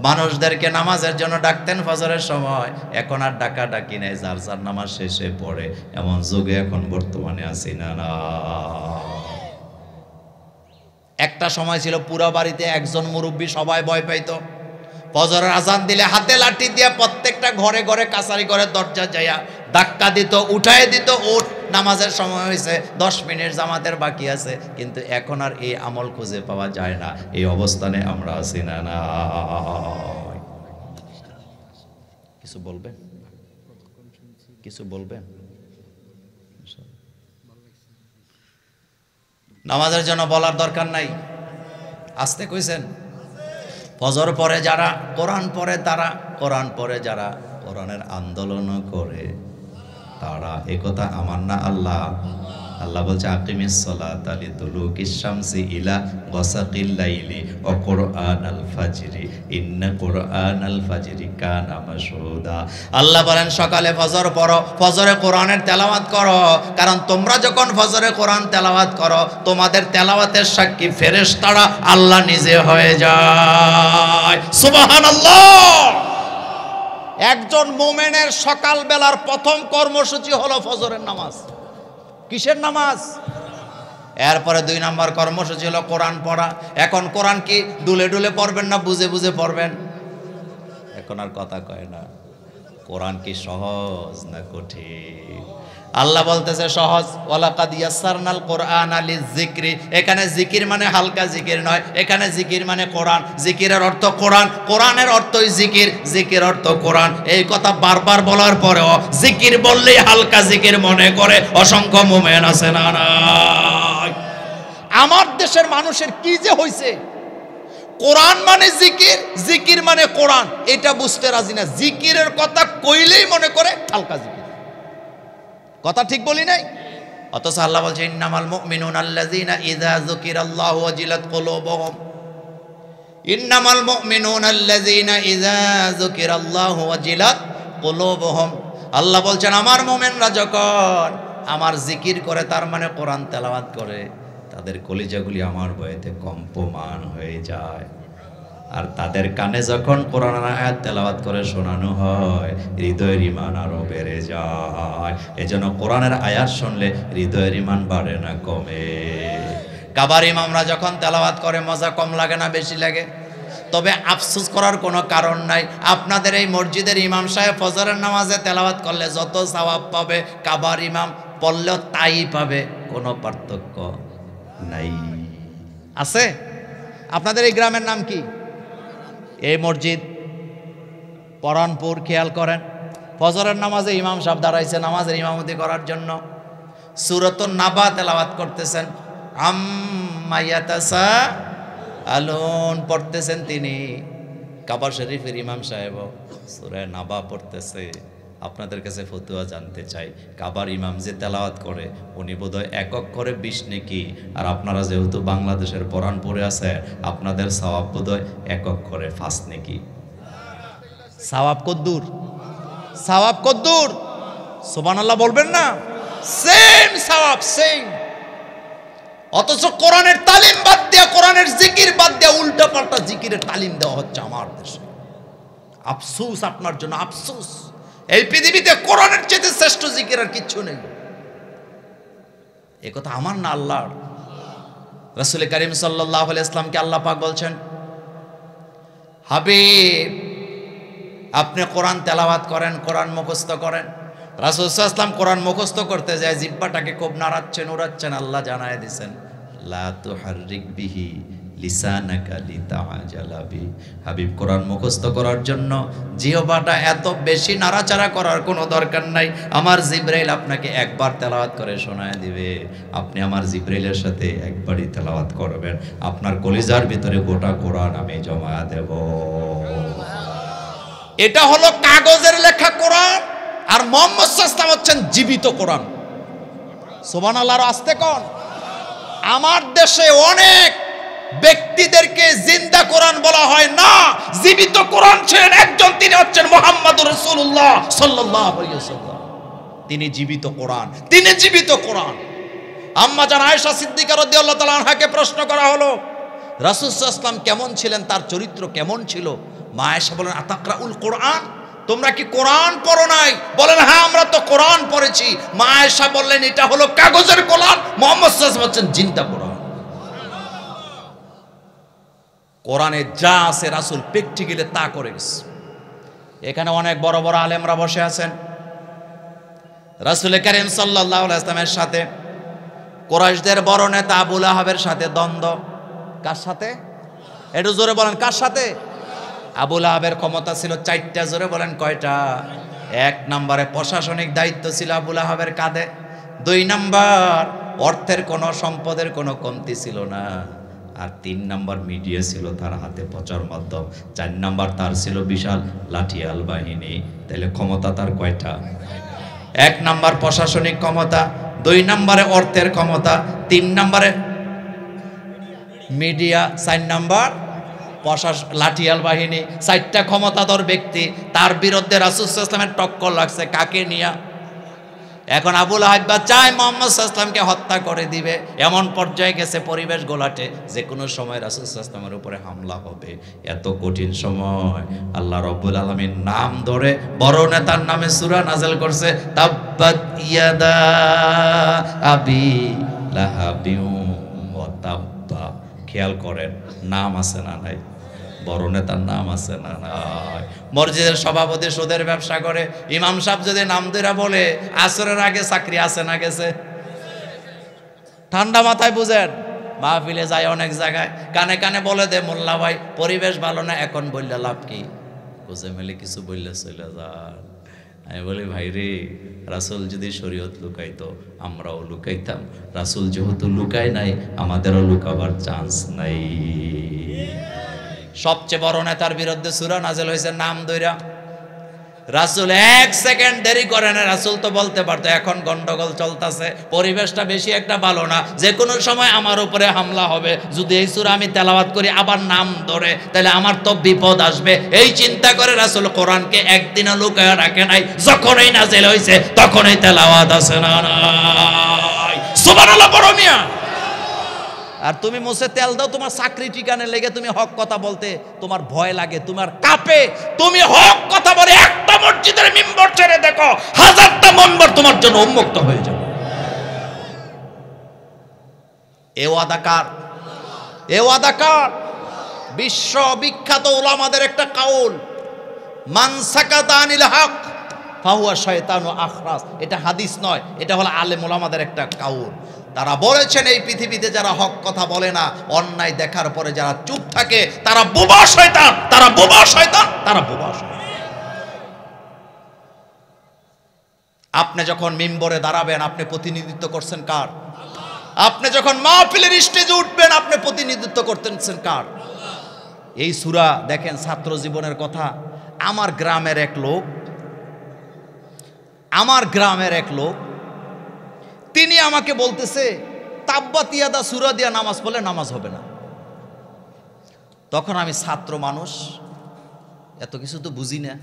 মানুষদেরকে নামাজের জন্য ডাকতেন ফজরের সময়। এখন আর ডাকা ডাকি নাই, যার যার নামাজ শেষে পড়ে। এমন যুগে এখন বর্তমানে আছি না? না, একটা সময় ছিল পুরো বাড়িতে একজন মুরব্বী, সবাই ভয় পাইতো। ফজরের আজান দিলে হাতে লাঠি দিয়ে প্রত্যেকটা ঘরে ঘরে, কাছারি ঘরে দরজা যাইয়া ধাক্কা দিত, উঠায় দিত, ওঠ নামাজের সময় হয়েছে, 10 মিনিট জামাতের বাকি আছে। কিন্তু এখন আর এই আমল খুঁজে পাওয়া যায় না। এই অবস্থানে আমরা আছি না? না, কিছু বলবেন? কিছু বলবেন? নামাজের জন্য বলার দরকার নাই, আসতে কইছেন। ফজর পরে যারা কোরআন পড়ে, তারা কোরআন পড়ে, যারা কোরআনের আন্দোলন করে তারা, একথা আমার না আল্লাহ। আল্লাহ বলছে আকিমিস সালাতা লিদুলুকিশ শামসি ইলা গাসাকিল লাইলি ওয়া কুরআনাল ফাজরি ইন্না কুরআনাল ফাজরি কানা মাশহুদা। আল্লাহ বলেন সকালে ফজর পড়ো, ফজরে কোরআনের তেলাওয়াত করো, কারণ তোমরা যখন ফজরে কোরআন তেলাওয়াত করো, তোমাদের তেলাওয়াতের সাক্ষী ফেরেশতারা আল্লাহ নিজে হয়ে যায়। সুবহানাল্লাহ। একজন মুমিনের সকাল বেলার প্রথম কর্মসূচি হলো ফজরের নামাজ। কিসের নামাজ? এরপরে 2 নম্বর কর্মসূচি হলো কোরআন পড়া। এখন কোরআন কি ডুলে ডুলে পড়বেন না বুঝে বুঝে পড়বেন? এখন আর কথা কয় না। কোরআন কি সহজ না কঠিন? আল্লাহ বলতেছে সহজ। ওয়ালাকাদ ইয়াসসারনাল কোরআনা লিযিকরি। এখানে জিকির মানে হালকা জিকির নয়, এখানে জিকির মানে কোরআন। জিকিরের অর্থ কোরআন, কোরআনের অর্থই জিকির, জিকির অর্থ কোরআন। এই কথা বারবার বলার পরেও জিকির বললেই হালকা জিকির মনে করে অসংখ্য মুমিন আছে না? নাই। আমার দেশের মানুষের কি যে হইছে, কোরআন মানে জিকির, জিকির মানে কোরআন, এটা বুঝতে রাজি না। জিকিরের কথা কইলেই মনে করে হালকা জিকির। কথা ঠিক বলি নাই? অথচ আল্লাহ বলছে ইন্নামাল মুমিনুনা আল্লাযীনা ইযা যুকিরাল্লাহু ওয়াজিলাত কুলুবুহুম। ইন্নামাল মুমিনুনা আল্লাযীনা ইযা যুকিরাল্লাহু ওয়াজিলাত কুলুবুহুম। আল্লাহ বলছেন আমার মুমিনরা যখন আমার জিকির করে, তার মানে কোরআন তেলাওয়াত করে, তাদের কলিজাগুলি আমার ভয়েতে কম্পমান হয়ে যায়। আর তাদের কানে যখন কোরআনের আয়াত তেলাওয়াত করে শোনানো হয়, হৃদয়ের ঈমান আরো বেড়ে যায়। এজন্য কোরআনের আয়াত শুনলে হৃদয়ের ঈমান বাড়ে না কমে? কাবার ইমামরা যখন তেলাওয়াত করে মজা কম লাগে না বেশি লাগে? তবে আফসোস করার কোনো কারণ নাই। আপনাদের এই মসজিদের ইমাম সাহেব ফজরের নামাজে তেলাওয়াত করলে যত সওয়াব পাবে, কাবার ইমাম পড়লেও তাই পাবে, কোনো পার্থক্য নাই। আছে? আপনাদের এই গ্রামের নাম কি? এই মসজিদ পরানপুর, খেয়াল করেন ফজরের নামাজে ইমাম সাহেব দাঁড়াইছে নামাজের ইমামতি করার জন্য, সূরাতুন নাবা তেলাওয়াত করতেছেন, আম্মা ইয়াতাসাআলুন পড়তেছেন তিনি। কাবা শরীফের ইমাম সাহেব সূরা নাবা পড়তেছে। আপনাদের কাছে ফতুয়া জানতে চাই, কাবার ইমাম যে তেলাওয়াত করে উনি বোধহয় একক করে 20 নেকি, আর আপনারা যেহেতু বাংলাদেশের পরানপুরে আছে আপনাদের সওয়াব বোধহয় একক করে 5 নেকি। সওয়াব কদ্দুর? সওয়াব কদ্দুর? সুবহানাল্লাহ বলবেন না? সেম সওয়াব, সেম। অথচ কোরআনের তালিম বাদ দিয়া, কোরআনের জিকির বাদ দিয়া উল্টা পাল্টা জিকিরের তালিম দেওয়া হচ্ছে আমার দেশে। আফসোস আপনার জন্য, আফসোস। এই পৃথিবীতে কোরআনের চেয়ে শ্রেষ্ঠ জিকির আর কিচ্ছু নেই। এ কথা আমার না, আল্লাহর। রাসূল করিম সাল্লাল্লাহু আলাইহি ওয়াসাল্লামকে আল্লাহ পাক বলছেন, হাবিব আপনি কোরআন তেলাওয়াত করেন, কোরআন মুখস্থ করেন। রাসূল সাল্লাল্লাহু আলাইহি ওয়াসাল্লাম কোরআন মুখস্থ করতে যায় জিহ্বাটাকে খুব নাড়াচ্ছেন, উড়াচ্ছেন। আল্লাহ জানায় দিয়েছেন, লা তুহাররিক বিহি লিসানাকা লিতাআজালা বি। হাবিব কোরআন মুখস্থ করার জন্য জিহ্বাটা এত বেশি নাড়াচাড়া করার কোনো দরকার নাই। আমার জিবরাইল আপনাকে একবার তেলাওয়াত করে শোনায় দিবে, আপনি আমার জিবরাইলের সাথে একবারই তেলাওয়াত করবেন, আপনার কলিজার ভিতরে গোটা কোরআন আমি জমা দেব। এটা হলো কাগজের লেখা কোরআন, আর মুহাম্মদ সাল্লাল্লাহু আলাইহি ওয়াসাল্লাম হচ্ছেন জীবিত কোরআন। সুবহানাল্লাহর আস্তে কোন। আমার দেশে অনেক ব্যক্তিদেরকে জিন্দা কোরআন বলা হয় না, জীবিত কোরআন ছিলেন একজন, তিনি হচ্ছেন মুহাম্মদুর রাসূলুল্লাহ সাল্লাল্লাহু আলাইহি ওয়াসাল্লাম। তিনি জীবিত কোরআন, তিনি জীবিত কোরআন। আম্মা জান আয়েশা সিদ্দিকা রাদিয়াল্লাহু তাআলা আনহাকে প্রশ্ন করা হলো, রাসূল সাল্লাল্লাহু আলাইহি ওয়াসাল্লাম কেমন ছিলেন, তার চরিত্র কেমন ছিল? মা আয়েশা বলেন, আতাকরাউল কোরআন, তোমরা কি কোরআন পড়ো নাই? বলেন, হ্যাঁ আমরা তো কোরআন পড়েছি। মা আয়েশা বললেন, এটা হলো কাগজের কোরআন, মুহাম্মদ সাল্লাল্লাহু আলাইহি ওয়াসাল্লাম হচ্ছেন জিন্দা কোরআন। কোরআনে যা আছে রাসূল প্র্যাকটিক্যালি তা করে গেছে। এখানে অনেক বড় বড় আলেমরা বসে আছেন। রাসূল করিম সাল্লাল্লাহু আলাইহি ওয়াসাল্লামের সাথে কুরাইশদের বড় নেতা আবু লাহাবের সাথে দ্বন্দ্ব। কার সাথে? একটু জোরে বলেন, কার সাথে? আবু লাহাবের ক্ষমতা ছিল 4টা। জোরে বলেন, কয়টা? 1 নম্বরে প্রশাসনিক দায়িত্ব ছিল আবু লাহাবের কাঁধে। 2 নম্বর অর্থের কোনো, সম্পদের কোনো কমতি ছিল না। আর 3 নম্বর মিডিয়া ছিল তার হাতে, প্রচার মাধ্যম। 4 নম্বর তার ছিল বিশাল লাঠিয়াল বাহিনী। তাহলে ক্ষমতা তার কয়টা? 1 নম্বর প্রশাসনিক ক্ষমতা, 2 নম্বরে অর্থের ক্ষমতা, 3 নম্বরে মিডিয়া, 4 নম্বর লাঠিয়াল বাহিনী। 4টা ক্ষমতাধর ব্যক্তি, তার বিরুদ্ধে রাসূল সাল্লাল্লাহু আলাইহি ওয়াসাল্লামের টক্কর লাগছে। কাকে নিয়া? এখন আবু লাহাব চায় মুহাম্মদ সাল্লাল্লাহু আলাইহি ওয়াসাল্লামকে হত্যা করে দিবে। এমন পর্যায়ে গেছে পরিবেশ গোলাটে, যে কোনো সময় রাসূল সাল্লাল্লাহু আলাইহি ওয়াসাল্লামের উপরে হামলা হবে। এত কঠিন সময় আল্লাহ রাব্বুল আলামিন নাম ধরে বড় নেতার নামে সূরা নাযিল করছে, তাব্বাত ইয়াদা আবি লাহাবিউ ওয়া তাব্বা। খেয়াল করেন, নাম আছে না নাই? বড় নেতার নাম আছে না নাই? মসজিদের সভাপতি সুদের ব্যবসা করে, ইমাম সাহেব যদি নাম ধরে বলে আসরের আগে চাকরি আছে না গেছে? ঠান্ডা মাথায় বুঝেন। মাহফিলে যায় অনেক জায়গায়, কানে কানে বলে দে, মোল্লা ভাই পরিবেশ ভালো না, এখন বললে লাভ কি? বুঝে মেলে কিছু বললে চলে যান। আমি বলি, ভাই রে, রাসূল যদি শরীয়ত লুকাইতো আমরাও লুকাইতাম। রাসূল যেহেতু লুকায় নাই, আমাদেরও লুকাবার চান্স নাই। সবচেয়ে বড় নেতার বিরুদ্ধে সূরা নাযিল হয়েছে নাম ধইরা। রাসূল 1 সেকেন্ড দেরি করে না। রাসূল তো বলতে পারতো এখন গন্ডগোল চলতেছে, পরিবেশটা বেশি একটা ভালো না, যে কোনো সময় আমার উপরে হামলা হবে। যদি এই সূরা আমি তেলাওয়াত করি আবার নাম ধরে, তাহলে আমার তো বিপদ আসবে। এই চিন্তা করে রাসূল কোরআনকে একদিনও লুকায় রাখে নাই। যখনই নাযিল হয়েছে তখনই তেলাওয়াত আছে না নাই? সুবহানাল্লাহ বড় মিয়া। আর তুমি মুছে তেল দাও, তোমার চাকরি ঠিকানে লেগে তুমি হক কথা বলতে তোমার ভয় লাগে, তোমার কাঁপে। তুমি হক কথা বলে একটা মসজিদের মিম্বর ছেড়ে দেখো, 1000টা মিম্বর তোমার জন্য উন্মুক্ত হয়ে যাবে। এ ওয়াদা কার? এ ওয়াদা কার? বিশ্ব বিখ্যাত উলামাদের একটা কাউল, মান সাকাতা আনিল হক ফাহুয়া শয়তানু আখরাস। এটা হাদিস নয়, এটা হলো আলেম উলামাদের একটা কাউল। তারা বলেছেন এই পৃথিবীতে যারা হক কথা বলে না, অন্যায় দেখার পরে যারা চুপ থাকে, তারা বোবা শয়তান, তারা বোবা শয়তান, তারা বোবা শয়তান। আপনি যখন মিম্বরে দাঁড়াবেন, আপনি প্রতিনিধিত্ব করছেন কার? আপনি যখন মাহফিলের স্টেজে উঠবেন, আপনি প্রতিনিধিত্ব করতেছেন কার? এই সূরা দেখেন, ছাত্র জীবনের কথা। আমার গ্রামের এক লোক তিনি আমাকে বলতেছে, তাব্বাত ইয়াদা সূরা দিয়া নামাজ পড়লে নামাজ হবে না। তখন আমি ছাত্র মানুষ, এত কিছু তো বুঝি না,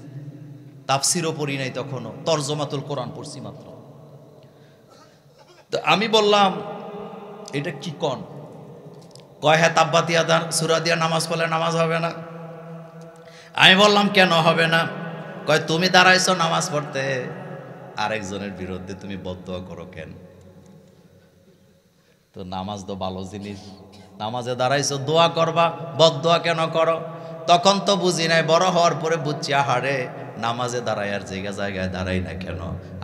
তাফসিরও পড়ি নাই, তখনও তরজমাতুল কোরআন পড়ছি মাত্র। তো আমি বললাম, এটা কি কন? কয় হ্যাঁ, তাব্বাত ইয়াদা সূরা দিয়া নামাজ পড়লে নামাজ হবে না। আমি বললাম কেন হবে না? কয় তুমি দাঁড়াইছো নামাজ পড়তে, আরেকজনের বিরুদ্ধে তুমি বদদোয়া করো কেন? তো নামাজ তো ভালো জিনিস, নামাজে দাঁড়াইছো দোয়া করবা, বদদোয়া কেন করো? তখন তো বুঝি নাই, বড় হওয়ার পরে বুঝছি, আহারে নামাজে দাঁড়াই আর জায়গায় দাঁড়াই না কেন?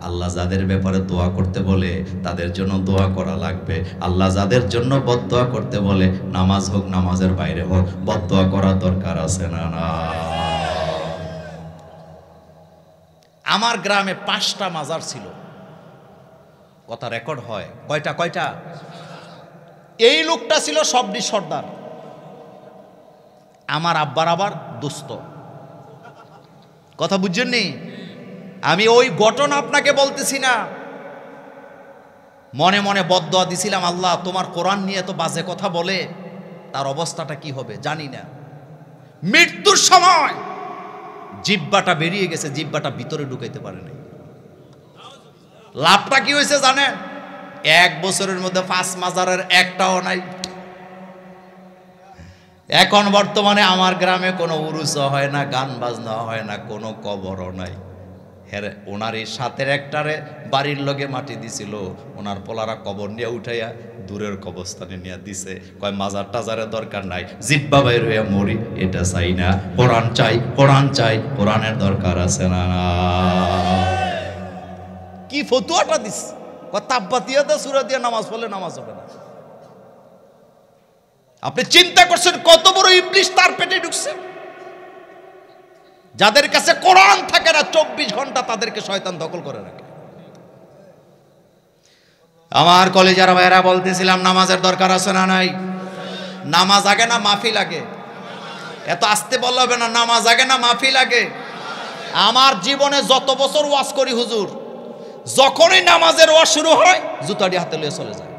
আল্লাহ যাদের ব্যাপারে দোয়া করতে বলে তাদের জন্য দোয়া করা লাগবে। আল্লাহ যাদের জন্য বদদোয়া করতে বলে, নামাজ হোক নামাজের বাইরে হোক, বদদোয়া করার দরকার আছে না? না। আমার গ্রামে 5টা মাজার ছিল, কথা রেকর্ড হয়। কয়টা? এই লোকটা ছিল সবডি সর্দার, আমার আব্বার আবার দোস্ত। কথা বুঝছেন নি? আমি ওই ঘটনা আপনাকে বলতেছি না, মনে মনে বদদোয়া দিছিলাম, আল্লাহ তোমার কোরআন নিয়ে তো বাজে কথা বলে, তার অবস্থাটা কি হবে জানি না। মৃত্যুর সময় জিহ্বাটা বেরিয়ে গেছে, জিহ্বাটা ভিতরে ঢুকাইতে পারে নাই। লাভটা কি হয়েছে জানেন? 1 বছরের মধ্যে 5 মাজারের একটাও নাই। এখন বর্তমানে আমার গ্রামে কোনো উরুসও হয় না, গান বাজনা হয় না, কোনো কবরও নাই। হ্যাঁ, ওনার এই সাথের একটারে বাড়ির লগে মাটি দিছিল, ওনার পোলারা কবর নিয়ে উঠাইয়া দূরের কবরস্থানে নিয়ে দিছে। কয় মাজার টাজারের দরকার নাই, জিব্বা বাইর হইয়া মরি, এটা চাই না, কোরআন চাই, কোরআনের দরকার আছে না। কি ফতুয়াটা দিস? তাব্বাত ইয়াদা সূরা দিয়ে নামাজ পড়লে নামাজ হবে না। আপনি চিন্তা করছেন কত বড় ইবলিশ তার পেটে ঢুকছে? যাদের কাছে কোরআন থাকে না 24 ঘন্টা, তাদেরকে শয়তান দখল করে রাখে। আমার কলেজের ভাইরা বলতেছিলাম, নামাজের দরকার আছে না নাই? নামাজ আগে না মাহফিল আগে? এত আস্তে বললে হবে না, নামাজ আগে না মাহফিল আগে? আমার জীবনে যত বছর ওয়াজ করি হুজুর, যখনই নামাজের ওয়াজ শুরু হয় জুতাটি হাতে লয়ে চলে যায়।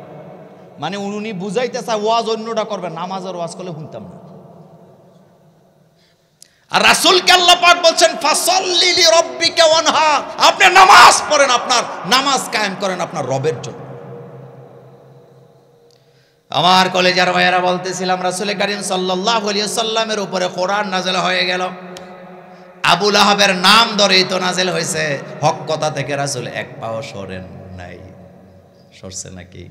মানে উনি বুঝাইতে চায় ওয়াজ অন্যটা করবে, নামাজের ওয়াজ করলে শুনতাম না। আর রাসূলকে আল্লাহ পাক বলছেন, ফাসাল্লি লিরাব্বিকা ওয়ানহার, আপনি নামাজ পড়েন, আপনার নামাজ কায়েম করেন আপনার রবের জন্য। আমার কলেজের ভাইয়েরা বলতেছিলাম, রাসূল করিম সাল্লাল্লাহু আলাইহি ওয়াসাল্লামের উপরে কোরআন নাযিল হয়ে গেল। আবু লাহাবের নাম ধরেই তো নাযিল হয়েছে। হক কথা থেকে রাসূল এক পাও সরেন নাই। সরছে নাকি?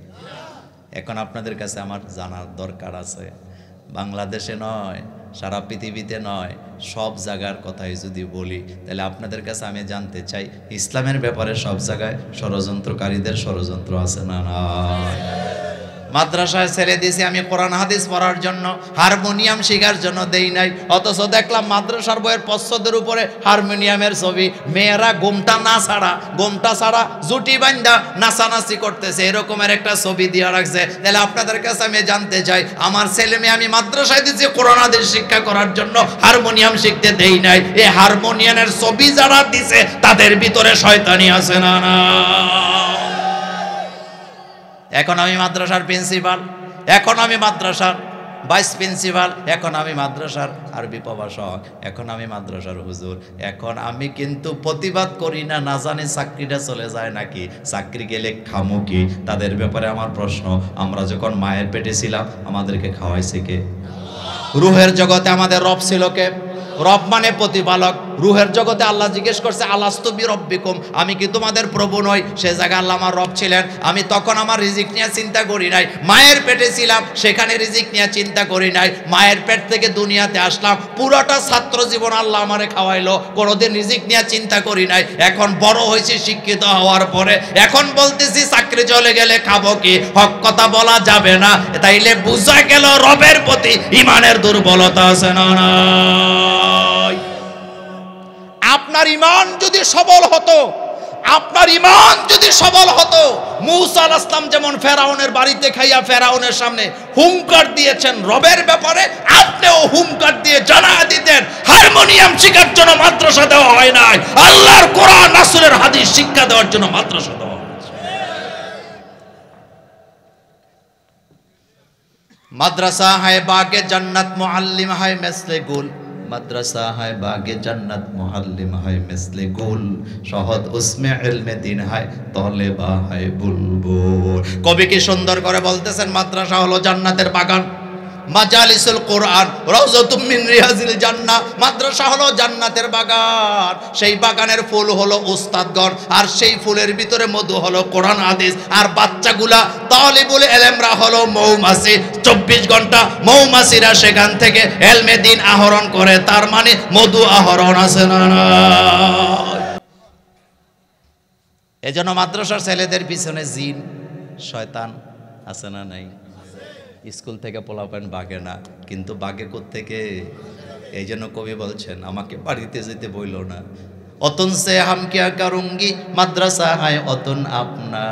এখন আপনাদের কাছে আমার জানার দরকার আছে, বাংলাদেশে নয়, সারা পৃথিবীতে নয়, সব জায়গার কথাই যদি বলি, তাহলে আপনাদের কাছে আমি জানতে চাই, ইসলামের ব্যাপারে সব জায়গায় ষড়যন্ত্রকারীদের ষড়যন্ত্র আছে না? না। মাদ্রাসায় ছেড়ে দিয়েছি আমি কোরআন হাদিস পড়ার জন্য, হারমোনিয়াম শেখার জন্য দেই নাই। অথচ দেখলাম মাদ্রাসার বইয়ের পশ্চাদের উপরে হারমোনিয়ামের ছবি, মেয়েরা গোমটা ছাড়া জুটি বান্ধা নাচানাচি করতেছে, এরকমের একটা ছবি দিয়ে রাখছে। তাহলে আপনাদের কাছে আমি জানতে চাই, আমার ছেলে মেয়ে আমি মাদ্রাসায় দিয়েছি কোরআন হাদিস শিক্ষা করার জন্য, হারমোনিয়াম শিখতে দেই নাই। এই হারমোনিয়ামের ছবি যারা দিছে তাদের ভিতরে শয়তানি আছে না? না। এখন আমি মাদ্রাসার প্রিন্সিপাল, এখন আমি মাদ্রাসার ভাইস প্রিন্সিপাল, এখন আমি মাদ্রাসার আরবি প্রভাষক, এখন আমি মাদ্রাসার হুজুর। এখন আমি কিন্তু প্রতিবাদ করি না, না জানি চাকরিটা চলে যায় নাকি, চাকরি গেলে খামো কি? তাদের ব্যাপারে আমার প্রশ্ন, আমরা যখন মায়ের পেটে ছিলাম আমাদেরকে খাওয়াইছে কে? রুহের জগতে আমাদের রব ছিল কে? রব মানে প্রতিপালক। রুহের জগতে আল্লাহ জিজ্ঞেস করছে আলাস্তু বিরব্বিকুম, আমি কি তোমাদের প্রভু নই? সে জায়গায় আল্লাহ আমার রব ছিলেন। আমি তখন আমার রিজিক নিয়ে চিন্তা করি নাই। মায়ের পেটে ছিলাম, সেখানে রিজিক নিয়ে চিন্তা করি নাই। মায়ের পেট থেকে দুনিয়াতে আসলাম, পুরোটা ছাত্র জীবন আল্লাহ আমারে খাওয়াইলো, কোনোদিন রিজিক নিয়ে চিন্তা করি নাই। এখন বড় হয়েছি, শিক্ষিত হওয়ার পরে এখন বলতেছি চাকরি চলে গেলে খাবো কি? হক কথা বলা যাবে না। তাইলে বুঝা গেল রবের প্রতি ইমানের দুর্বলতা আছে না নাই? আপনার ইমান যদি সবল হতো, আপনার ইমান যদি সবল হতো, মূসা আলাইহিস সালাম যেমন ফেরাউনের বাড়িতে খাইয়া ফেরাউনের সামনে হুঙ্কার দিয়েছেন রবের ব্যাপারে, আপনিও হুঙ্কার দিয়ে জানায়া দিতেন হারমোনিয়াম শেখার জন্য মাদ্রাসা দেওয়া হয় নাই, আল্লাহর কোরআন রাসূলের হাদিস শিক্ষা দেওয়ার জন্য মাদ্রাসা দেওয়া হয়েছে। মাদ্রাসা হায় বাগে জান্নাত, মুআল্লিম হায় মিসলে গুল। মাদ্রাসা হায় বাগে জান্নাত, মুআল্লিম হায় মিসলে গুল। শহদ উসমে ইলমে দিন হায়, তলেবা হায় বুলবুল। কবি কি সুন্দর করে বলতেছেন, মাদ্রাসা হলো জান্নাতের বাগান, মাজালিসুল কোরআন রাউযাতুম মিন রিয়াজিল জান্নাহ। মাদ্রাসা হলো জান্নাতের বাগান, সেই বাগানের ফুল হলো উস্তাদগণ, আর সেই ফুলের ভিতরে মধু হলো কোরআন হাদিস। আর বাচ্চাগুলা তালিবুল ইলমরা হলো মৌমাছি, 24 ঘন্টা মৌমাছিরা সেখান থেকে ইলমে দ্বীন আহরণ করে। তার মানে মধু আহরণ আছে না না? এজন্য মাদ্রাসার ছেলেদের পিছনে জিন শয়তান আছে না নাই? স্কুল থেকে পোলাপান বাগে না, কিন্তু বাগে কোত্থেকে? এই জন্য কবি বলছেন আমাকে বাড়িতে যেতে বইল না। অতন সে হাম কিয়া করুঙ্গি মাদ্রাসা হায় অতন আপনা,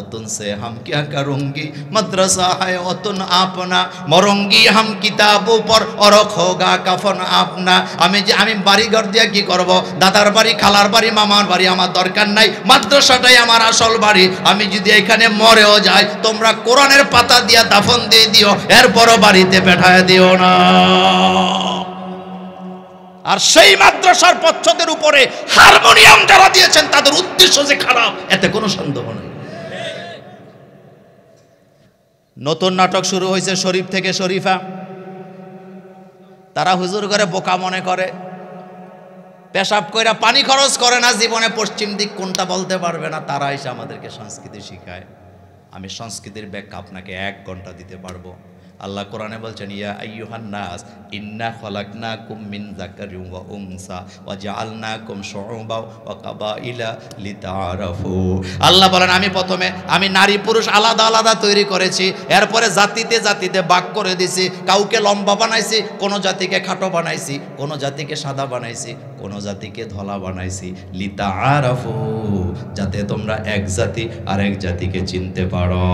অতন সে হাম কিয়া করুঙ্গি মাদ্রাসা হায় অতন আপনা, মরঙ্গি হাম কিতাব উপর অরখ হোগা কাফন আপনা। আমি বাড়ি ঘর দিয়ে কি করব? দাদার বাড়ি, খালার বাড়ি, মামার বাড়ি আমার দরকার নাই, মাদ্রাসাটাই আমার আসল বাড়ি। আমি যদি এখানে মরেও যাই, তোমরা কোরআনের পাতা দিয়া দাফন দিয়ে দিও, এরপরও বাড়িতে পাঠায় দিও না। আর সেই মাদ্রাসার পচ্ছদের উপরে হারমোনিয়াম যারা দিয়েছেন তাদের উদ্দেশ্য যে খারাপ, এতে কোনো সন্দেহ নেই। নতুন নাটক শুরু হয়েছে শরীফ থেকে শরীফা। তারা হুজুর করে বোকা মনে করে, পেশাব কইরা পানি খরচ করে না, জীবনে পশ্চিম দিক কোনটা বলতে পারবে না। তারা এসে আমাদেরকে সংস্কৃতি শিখায়। আমি সংস্কৃতির ব্যাখ্যা আপনাকে 1 ঘন্টা দিতে পারবো। আল্লাহ কোরআনে বলছেন ইয়া আইয়ুহান নাস ইন্না খলাকনাকুম মিন যাকারিন ওয়া উনসা ওয়া জাআলনাকুম শুউবাও ওয়া কাবাইলা লিতাআরাফু। আল্লাহ বলেন আমি নারী পুরুষ আলাদা আলাদা তৈরি করেছি, এরপরে জাতিতে জাতিতে ভাগ করে দিয়েছি। কাউকে লম্বা বানাইছি, কোন জাতিকে খাটো বানাইছি, কোন জাতিকে সাদা বানাইছি, কোন জাতিকে ধলা বানাইছি। লিতাআরাফু, যাতে তোমরা এক জাতি আরেক জাতিকে চিনতে পারো।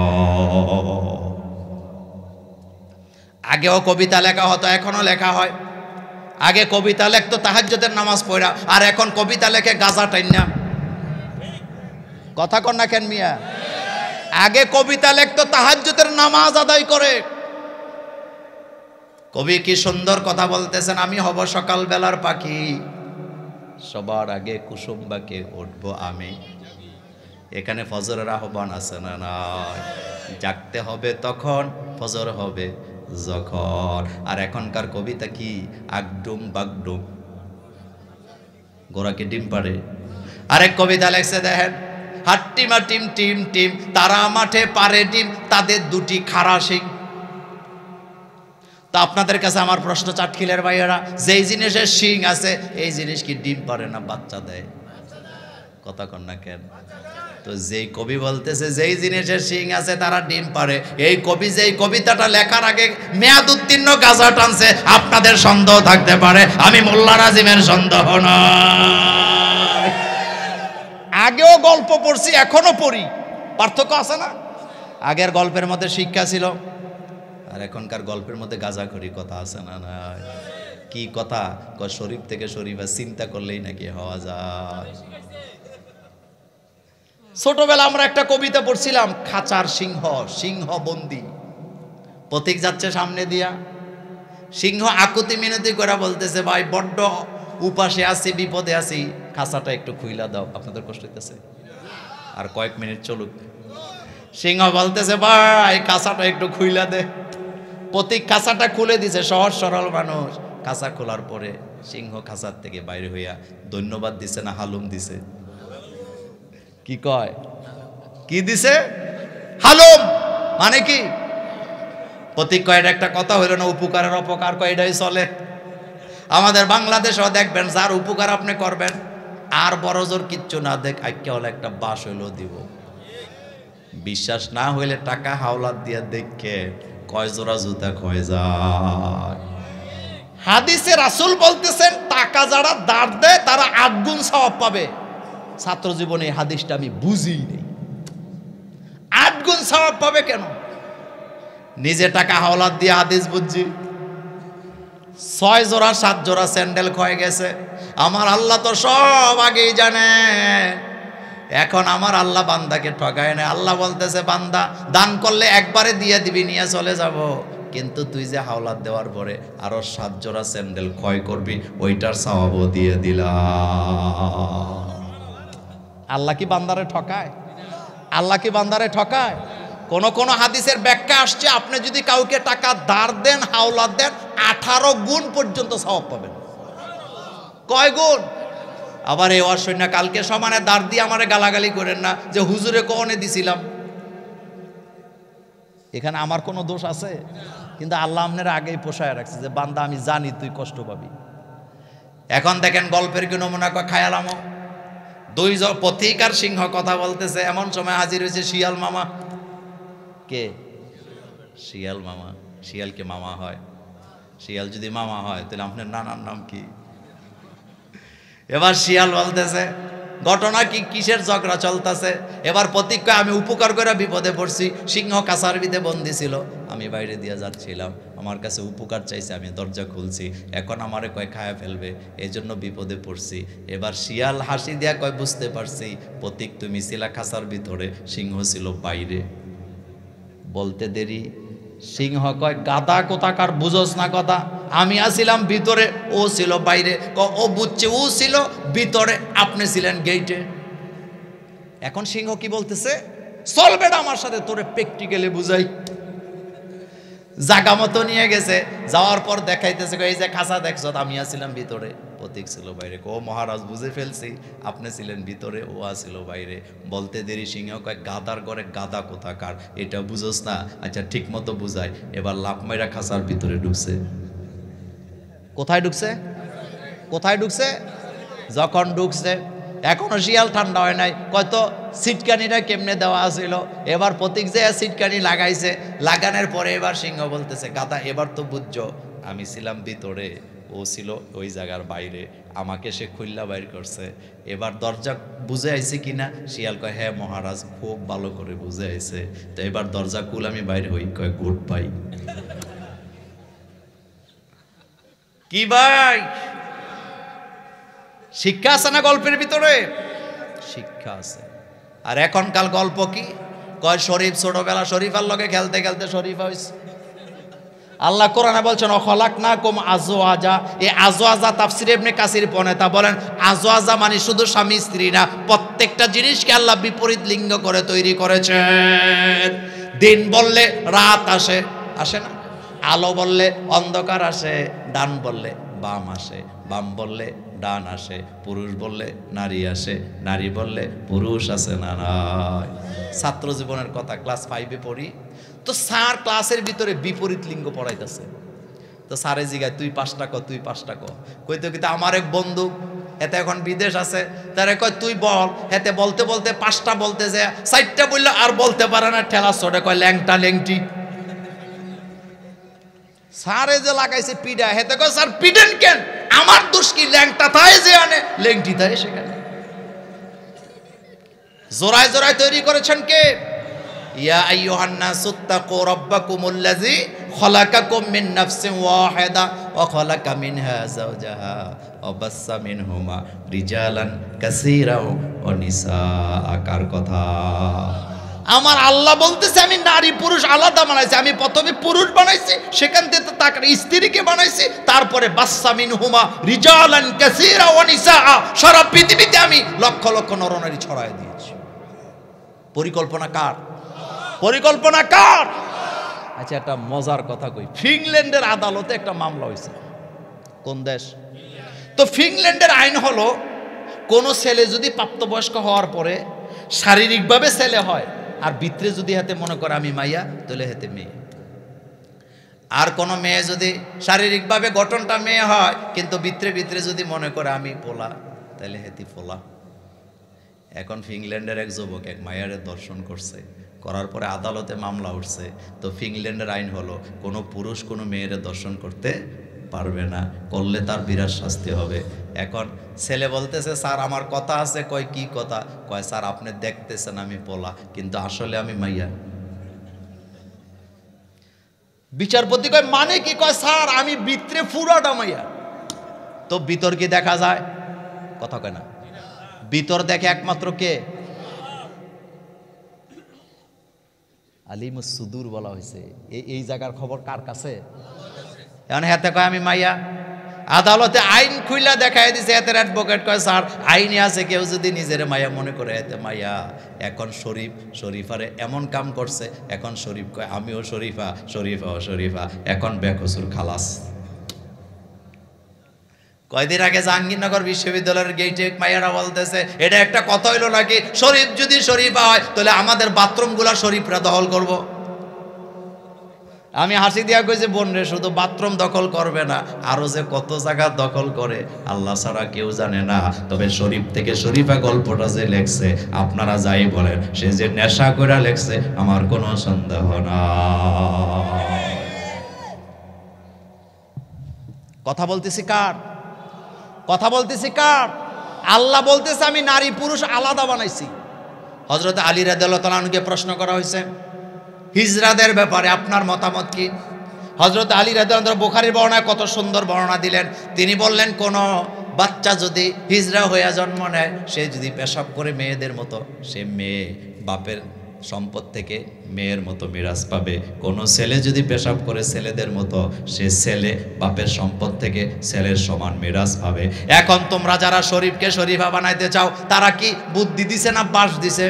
আগেও কবিতা লেখা হতো, এখনো লেখা হয়। আগে কবিতা লেখতো তাহাজ্জুদের নামাজ পড়া, আর এখন কবিতা লেখে গাজা টাইনা। কথা কন না কেন মিয়া? আগে কবিতা লেখতো তাহাজ্জুদের নামাজ আদায় করে। কবি কি সুন্দর কথা বলতেছেন, আমি হব সকাল বেলার পাখি, সবার আগে কুসুম বাকে উঠবো আমি। এখানে ফজরের আহ্বান আছে না নাই? জাগতে হবে তখন, ফজর হবে যখন। আর এখনকার কবিতা কি? আগডুম বাগডুম, গোরাকে ডিম পাড়ে। আরেক কবিতা লেখছে দেখেন, হাট্টিমা টিম টিম টিম, তারা মাঠে পারে ডিম, তাদের দুটি খাড়া শিং। তা আপনাদের কাছে আমার প্রশ্ন, চাটখিলের ভাইয়েরা, যেই জিনিসের শিং আছে এই জিনিস কি ডিম পারে না বাচ্চা দেয়? কথা কন না কেন? তো যেই কবি বলতেছে যেই জিনিসের শিং আছে তারা ডিম পারে, এই কবি যেই কবিতাটা লেখার আগে মেয়াদ উত্তীর্ণ গাজা টানছে, আপনাদের সন্দেহ থাকতে পারে, আমি মোল্লা নাজিমের সন্দেহ না। আগেও গল্প পড়ছি, এখনো পড়ি, পার্থক্য আছে না? আগের গল্পের মধ্যে শিক্ষা ছিল, আর এখনকার গল্পের মধ্যে গাঁজাখড়ি কথা আছে না নাই? কি কথা? শরীফ থেকে শরীফা চিন্তা করলেই নাকি হওয়া যায়। ছোটবেলা আমরা একটা কবিতা পড়ছিলাম, খাঁচার সিংহ, সিংহ বন্দি, পথিক যাচ্ছে সামনে দিয়া, সিংহ আকুতি মিনতি করে বলতেছে ভাই বড্ড উপাসে আছি, বিপদে আছি, খাঁচাটা একটু খুইলা দাও। আপনাদের কষ্ট হইতেছে? আর কয়েক মিনিট চলুক। সিংহ বলতেছে ভাই খাঁচাটা একটু খুইলা দে। পথিক খাঁচাটা খুলে দিছে, সহজ সরল মানুষ, খাঁচা খোলার পরে সিংহ খাঁচার থেকে বাইরে হইয়া ধন্যবাদ দিছে না হালুম দিছে? কি কয়? কি দিছে? হালুম। মানে কি? প্রতীক কয়ের একটা কথা হইল না, উপকারের অপকার কয়টাই চলে। আমাদের বাংলাদেশেও দেখবেন যার উপকার আপনি করবেন আর বড় জোর কিচ্ছু না দেখ আইকে হলে একটা বাস হইলেও দিব। বিশ্বাস না হইলে টাকা হাওলাত দিয়া দেখে কয় জোড়া জুতা ক্ষয়ে যায়। হাদিসে রাসূল বলতেছেন টাকা যারা দাঁড় দেয় তারা 8 গুণ সওয়াব পাবে। ছাত্র জীবনে এই হাদিসটা আমি বুঝিই নেই। 8 গুণ সওয়াব পাবে কেন? নিজে টাকা হাওলাত দিয়ে হাদিস বুঝছি। 6 জোড়া 7 জোড়া স্যান্ডেল ক্ষয়ে গেছে। আমার আল্লাহ তো সব আগেই জানে। এখন আমার আল্লাহ বান্দাকে ঠকায় না। আল্লাহ বলতেছে বান্দা দান করলে একবারে দিয়ে দিবি, নিয়ে চলে যাব, কিন্তু তুই যে হাওলাত দেওয়ার পরে আরো 7 জোড়া স্যান্ডেল ক্ষয় করবি, ওইটার সওয়াবও দিয়ে দিলাম। আল্লাহ কি বান্দারে ঠকায়? আল্লাহ কি বান্দারে ঠকায়? কোন হাদিসের ব্যাখ্যা আসছে আপনি যদি কাউকে টাকা ধার দেন, হাওলাত দেন, 18 গুণ পর্যন্ত সওয়াব পাবেন। কয় গুণ? আবার এই অসৈন্য কালকে সমানে দাঁড় দিয়ে আমারে গালাগালি করেন না যে হুজুরে কনে দিছিলাম। এখানে আমার কোনো দোষ আছে? কিন্তু আল্লাহ আপনার আগেই পোষায় রাখছে যে বান্দা আমি জানি তুই কষ্ট পাবি। এখন দেখেন গল্পের কি নমুনা খায়ালামো। 2 জন পথিক আর সিংহ কথা বলতেছে, এমন সময় হাজির হয়েছে শিয়াল মামা। কে? শিয়াল মামা। শিয়ালকে মামা হয়? শিয়াল যদি মামা হয় তাহলে আপনার নানার নাম কি? এবার শিয়াল বলতেছে ঘটনা কি, কিসের ঝগড়া চলতেছে? এবার প্রতীক কয় আমি উপকার করে বিপদে পড়ছি। সিংহ কাছার ভিতরে বন্দি ছিল, আমি বাইরে দিয়ে যাচ্ছিলাম, আমার কাছে উপকার চাইছে, আমি দরজা খুলছি, এখন আমারে কয় খায়া ফেলবে, এই জন্য বিপদে পড়ছি। এবার শিয়াল হাসি দিয়া কয় বুঝতে পারছি প্রতীক তুমি ছিলা খাঁচার ভিতরে, সিংহ ছিল বাইরে। বলতে দেরি সিংহ কয় গাদা কোথাকার, বুঝোস না কথা, আমি আসিলাম ভিতরে, ও ছিল বাইরে। ও বুঝছে ও ছিল ভিতরে, আপনি ছিলেন গেইটে। এখন সিংহ কি বলতেছে, চল বেটা আমার সাথে, তোরে প্র্যাকটিক্যালি বুঝাই। জাগা মতো নিয়ে গেছে, যাওয়ার পর দেখাইতেছে এই যে খাঁচা দেখছো, আমি আসিলাম ভিতরে, প্রতীক ছিল বাইরে। ও মহারাজ বুঝে ফেলছি, আপনি ছিলেন ভিতরে, ও আসিল বাইরে। বলতে দেরি সিংহ কয় গাদার ঘরে গাদা কোথাকার, এটা বুঝোস না? আচ্ছা ঠিক মতো বুঝাই। এবার লাফ মাইরা খাঁচার ভিতরে ঢুকছে। কোথায় ঢুকছে? কোথায় ঢুকছে? যখন ঢুকছে এখনো শিয়াল ঠান্ডা হয় নাই, কয়তো সিটকানিটা কেমনে দেওয়া আছিল। এবার প্রতীক যে সিটকানি লাগাইছে, লাগানোর পরে এবার সিংহ বলতেছে গাদা এবার তো বুঝছো আমি ছিলাম ভিতরে, ও ছিল ওই জায়গার বাইরে, আমাকে সে খুল্লা বাইর করছে। এবার দরজা বুঝে আইছে কিনা? শিয়াল কয় হ্যাঁ মহারাজ খুব ভালো করে বুঝে আইছে। তো এবার দরজা খুল আমি বাইরে হই। কয় গুড বাই। কি ভাই শিক্ষা আছে না গল্পের ভিতরে? শিক্ষা আছে। আর এখনকার গল্প কি কয় শরীফ ছোটবেলা শরীফার লগে খেলতে খেলতে শরীফ হইছে। আল্লাহ কোরআনে বলছেন অখলাকনাকুম আজওয়াজা। এই আজওয়াজা তাফসীরে ইবনে কাসির পনেতা বলেন আজওয়াজা মানে শুধু স্বামী স্ত্রী না, প্রত্যেকটা জিনিসকে আল্লাহ বিপরীত লিঙ্গ করে তৈরি করেছেন। দিন বললে রাত আসে, আসে না? আলো বললে অন্ধকার আসে, ডান বললে বাম আসে, বাম বললে ডান আসে, পুরুষ বললে নারী আসে, নারী বললে পুরুষ আসে না নাই। ছাত্র জীবনের কথা ক্লাস 5-এ পড়ি, তো স্যার ক্লাসের ভিতরে বিপরীত লিঙ্গ পড়াইতেছে। তো স্যারে জিগায় তুই 5টা ক, তুই 5টা ক। কইতে কইতে আমার এক বন্ধু এতে এখন বিদেশ আছে, তারে কয় তুই বল। হেতে বলতে বলতে 5টা বলতে যায়, 4টা বললে আর বলতে পারে না, ঠেলা চড়ে কয় ল্যাংটা ল্যাংটি। স্যারে যে লাগাইছে পিডা, হেতে কয় স্যার পিডেন কেন? আমার দোষ কি? ল্যাংটা তাই যে আনে, ল্যাংটি তাই সেখানে। জোড়ায় জোড়ায় তৈরি করেছেন কে? ইয়া আইয়ুহান নাসুত্তাকু রাব্বাকুমুল্লাযী খালাকাকুম মিন নাফসিন ওয়াহিদা ওয়া খালাকা মিনহা যাওজাহা ওয়া বাসসা মিনহুমা রিজালান কাসীরা ওয়া নিসা। কার কথা? আমার আল্লাহ বলতেছে আমি নারী পুরুষ আলাদা বানাইছি। আমি প্রথমে পুরুষ বানাইছি, সেখান থেকে তাকে স্ত্রীকে বানাইছি, তারপরে বাসসা মিনহুমা রিজালান কাসীরা ওয়া নিসা। সারা পৃথিবীতে আমি লক্ষ লক্ষ নরনারী ছড়ায় দিয়েছি। পরিকল্পনা কার? পরিকল্পনা কার? আচ্ছা একটা মজার কথা কই, ফিনল্যান্ডের আদালতে একটা মামলা হয়েছে। কোন দেশ? তো ফিনল্যান্ডের আইন হলো কোনো ছেলে যদি প্রাপ্তবয়স্ক হওয়ার পরে শারীরিকভাবে ছেলে হয় আর ভিতরে যদি হাতে মনে করে আমি মাইয়া, তাহলে হাতে মেয়ে। আর কোনো মেয়ে যদি শারীরিকভাবে গঠনটা মেয়ে হয় কিন্তু ভিতরে ভিতরে যদি মনে করে আমি পোলা, তাহলে হেতি পোলা। এখন ফিনল্যান্ডের এক যুবক এক মায়ারে দর্শন করছে, করার পরে আদালতে মামলা উঠছে। তো ফিনল্যান্ডের আইন হলো কোনো পুরুষ কোনো মেয়েরে দর্শন করতে পারবে না, করলে তার বিরাট শাস্তি হবে। এখন ছেলে বলতেছে স্যার আমার কথা আছে। কয় কি কথা? কয় স্যার আপনি দেখতেছেন আমি পোলা কিন্তু আসলে আমি মাইয়া। বিচারপতি কয় মানে কি? কয় স্যার আমি ভিতরে পুরাটা মাইয়া। তো ভিতর কি দেখা যায়? কথা কয় না। ভিতর দেখে একমাত্র কে? আলিমুস সুদূর বলা হয়েছে। এই জায়গার খবর কার কাছে? এখন হাতে কয় আমি মাইয়া। আদালতে আইন খুইলা দেখাই দিছে। এতের অ্যাডভোকেট কয় স্যার আইনে আছে কেউ যদি নিজের মাইয়া মনে করে এতে মাইয়া। এখন শরীফারে এমন কাম করছে, এখন শরীফ কয় আমিও শরীফা, শরীফাও শরীফা। এখন বেকসুর খালাস। কয়দিন আগে জাহাঙ্গীরনগর বিশ্ববিদ্যালয়ের গেইটে মাইয়ারা বলতেছে এটা একটা কথা হইলো নাকি, শরীফ যদি শরীফা হয় তাহলে আমাদের বাথরুমগুলা শরীফরা দখল করব। আমি হাসি দিয়া কইছি বোন রে, শুধু বাথরুম দখল করবে না, আরো যে কত জায়গা দখল করে আল্লাহ ছাড়া কেউ জানে না। তবে শরীফ থেকে শরীফা গল্পটা যে লেখছে, আপনারা যাই বলেন, সে যে নেশা করে লেখছে আমার কোনো সন্দেহ না। কথা বলতেছি কার? কথা বলতেছি কার? আল্লাহ বলতেছে আমি নারী পুরুষ আলাদা বানাইছি। হযরত আলী রাদিয়াল্লাহু তাআলা আনহুকে প্রশ্ন করা হয়েছে হিজরাদের ব্যাপারে আপনার মতামত কি? হযরত আলী রাদিয়াল্লাহু তাআলা বুখারীর বর্ণনায় কত সুন্দর বর্ণনা দিলেন। তিনি বললেন কোন বাচ্চা যদি হিজরা হয়ে জন্ম নেয়, সে যদি পেশাব করে মেয়েদের মতো, সে মেয়ে বাপের সম্পদ থেকে মেয়ের মতো মিরাজ পাবে। কোনো ছেলে যদি পেশাব করে ছেলেদের মতো, সে ছেলে বাপের সম্পদ থেকে ছেলের সমান মিরাজ পাবে। এখন তোমরা যারা শরীফকে শরীফা বানাইতে চাও, তারা কি বুদ্ধি দিছে না বাস দিছে?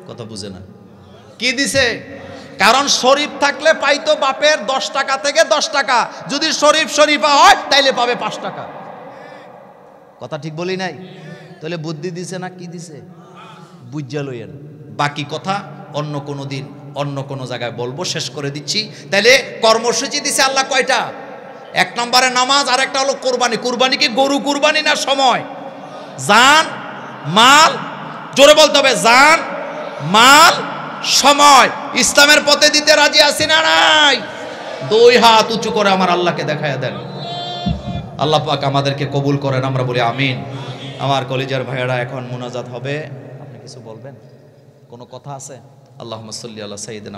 কথা বুঝে না। কি দিছে? কারণ শরীফ থাকলে পাইতো বাপের 10 টাকা থেকে 10 টাকা, যদি শরীফ শরীফা হয় তাইলে পাবে 5 টাকা। কথা ঠিক বলি নাই? তাহলে বুদ্ধি দিছে না কি দিছে? বুঝা লইয়েন। বাকি কথা অন্য কোনো দিন অন্য কোনো জায়গায় বলবো, শেষ করে দিচ্ছি। তাইলে কর্মসূচি দিছে আল্লাহ কয়টা? 1 নম্বরে নামাজ, আর একটা হলো কোরবানি। কোরবানি কি গরু কোরবানি না সময়? জান মাল, জোরে বলতে হবে, জান মাল সময় ইসলামের পথে দিতে রাজি আছি না নাই? 2 হাত উঁচু করে আমার আল্লাহকে দেখায়া দেন। আল্লাহ পাক আমাদেরকে কবুল করেন, আমরা বলি আমিন। আমার কলিজার ভাইয়েরা, এখন মুনাজাত হবে। আপনি কিছু বলবেন? কোনো কথা আছে? আল্লাহুম্মা সাল্লি আলা সাইয়্যিদিনা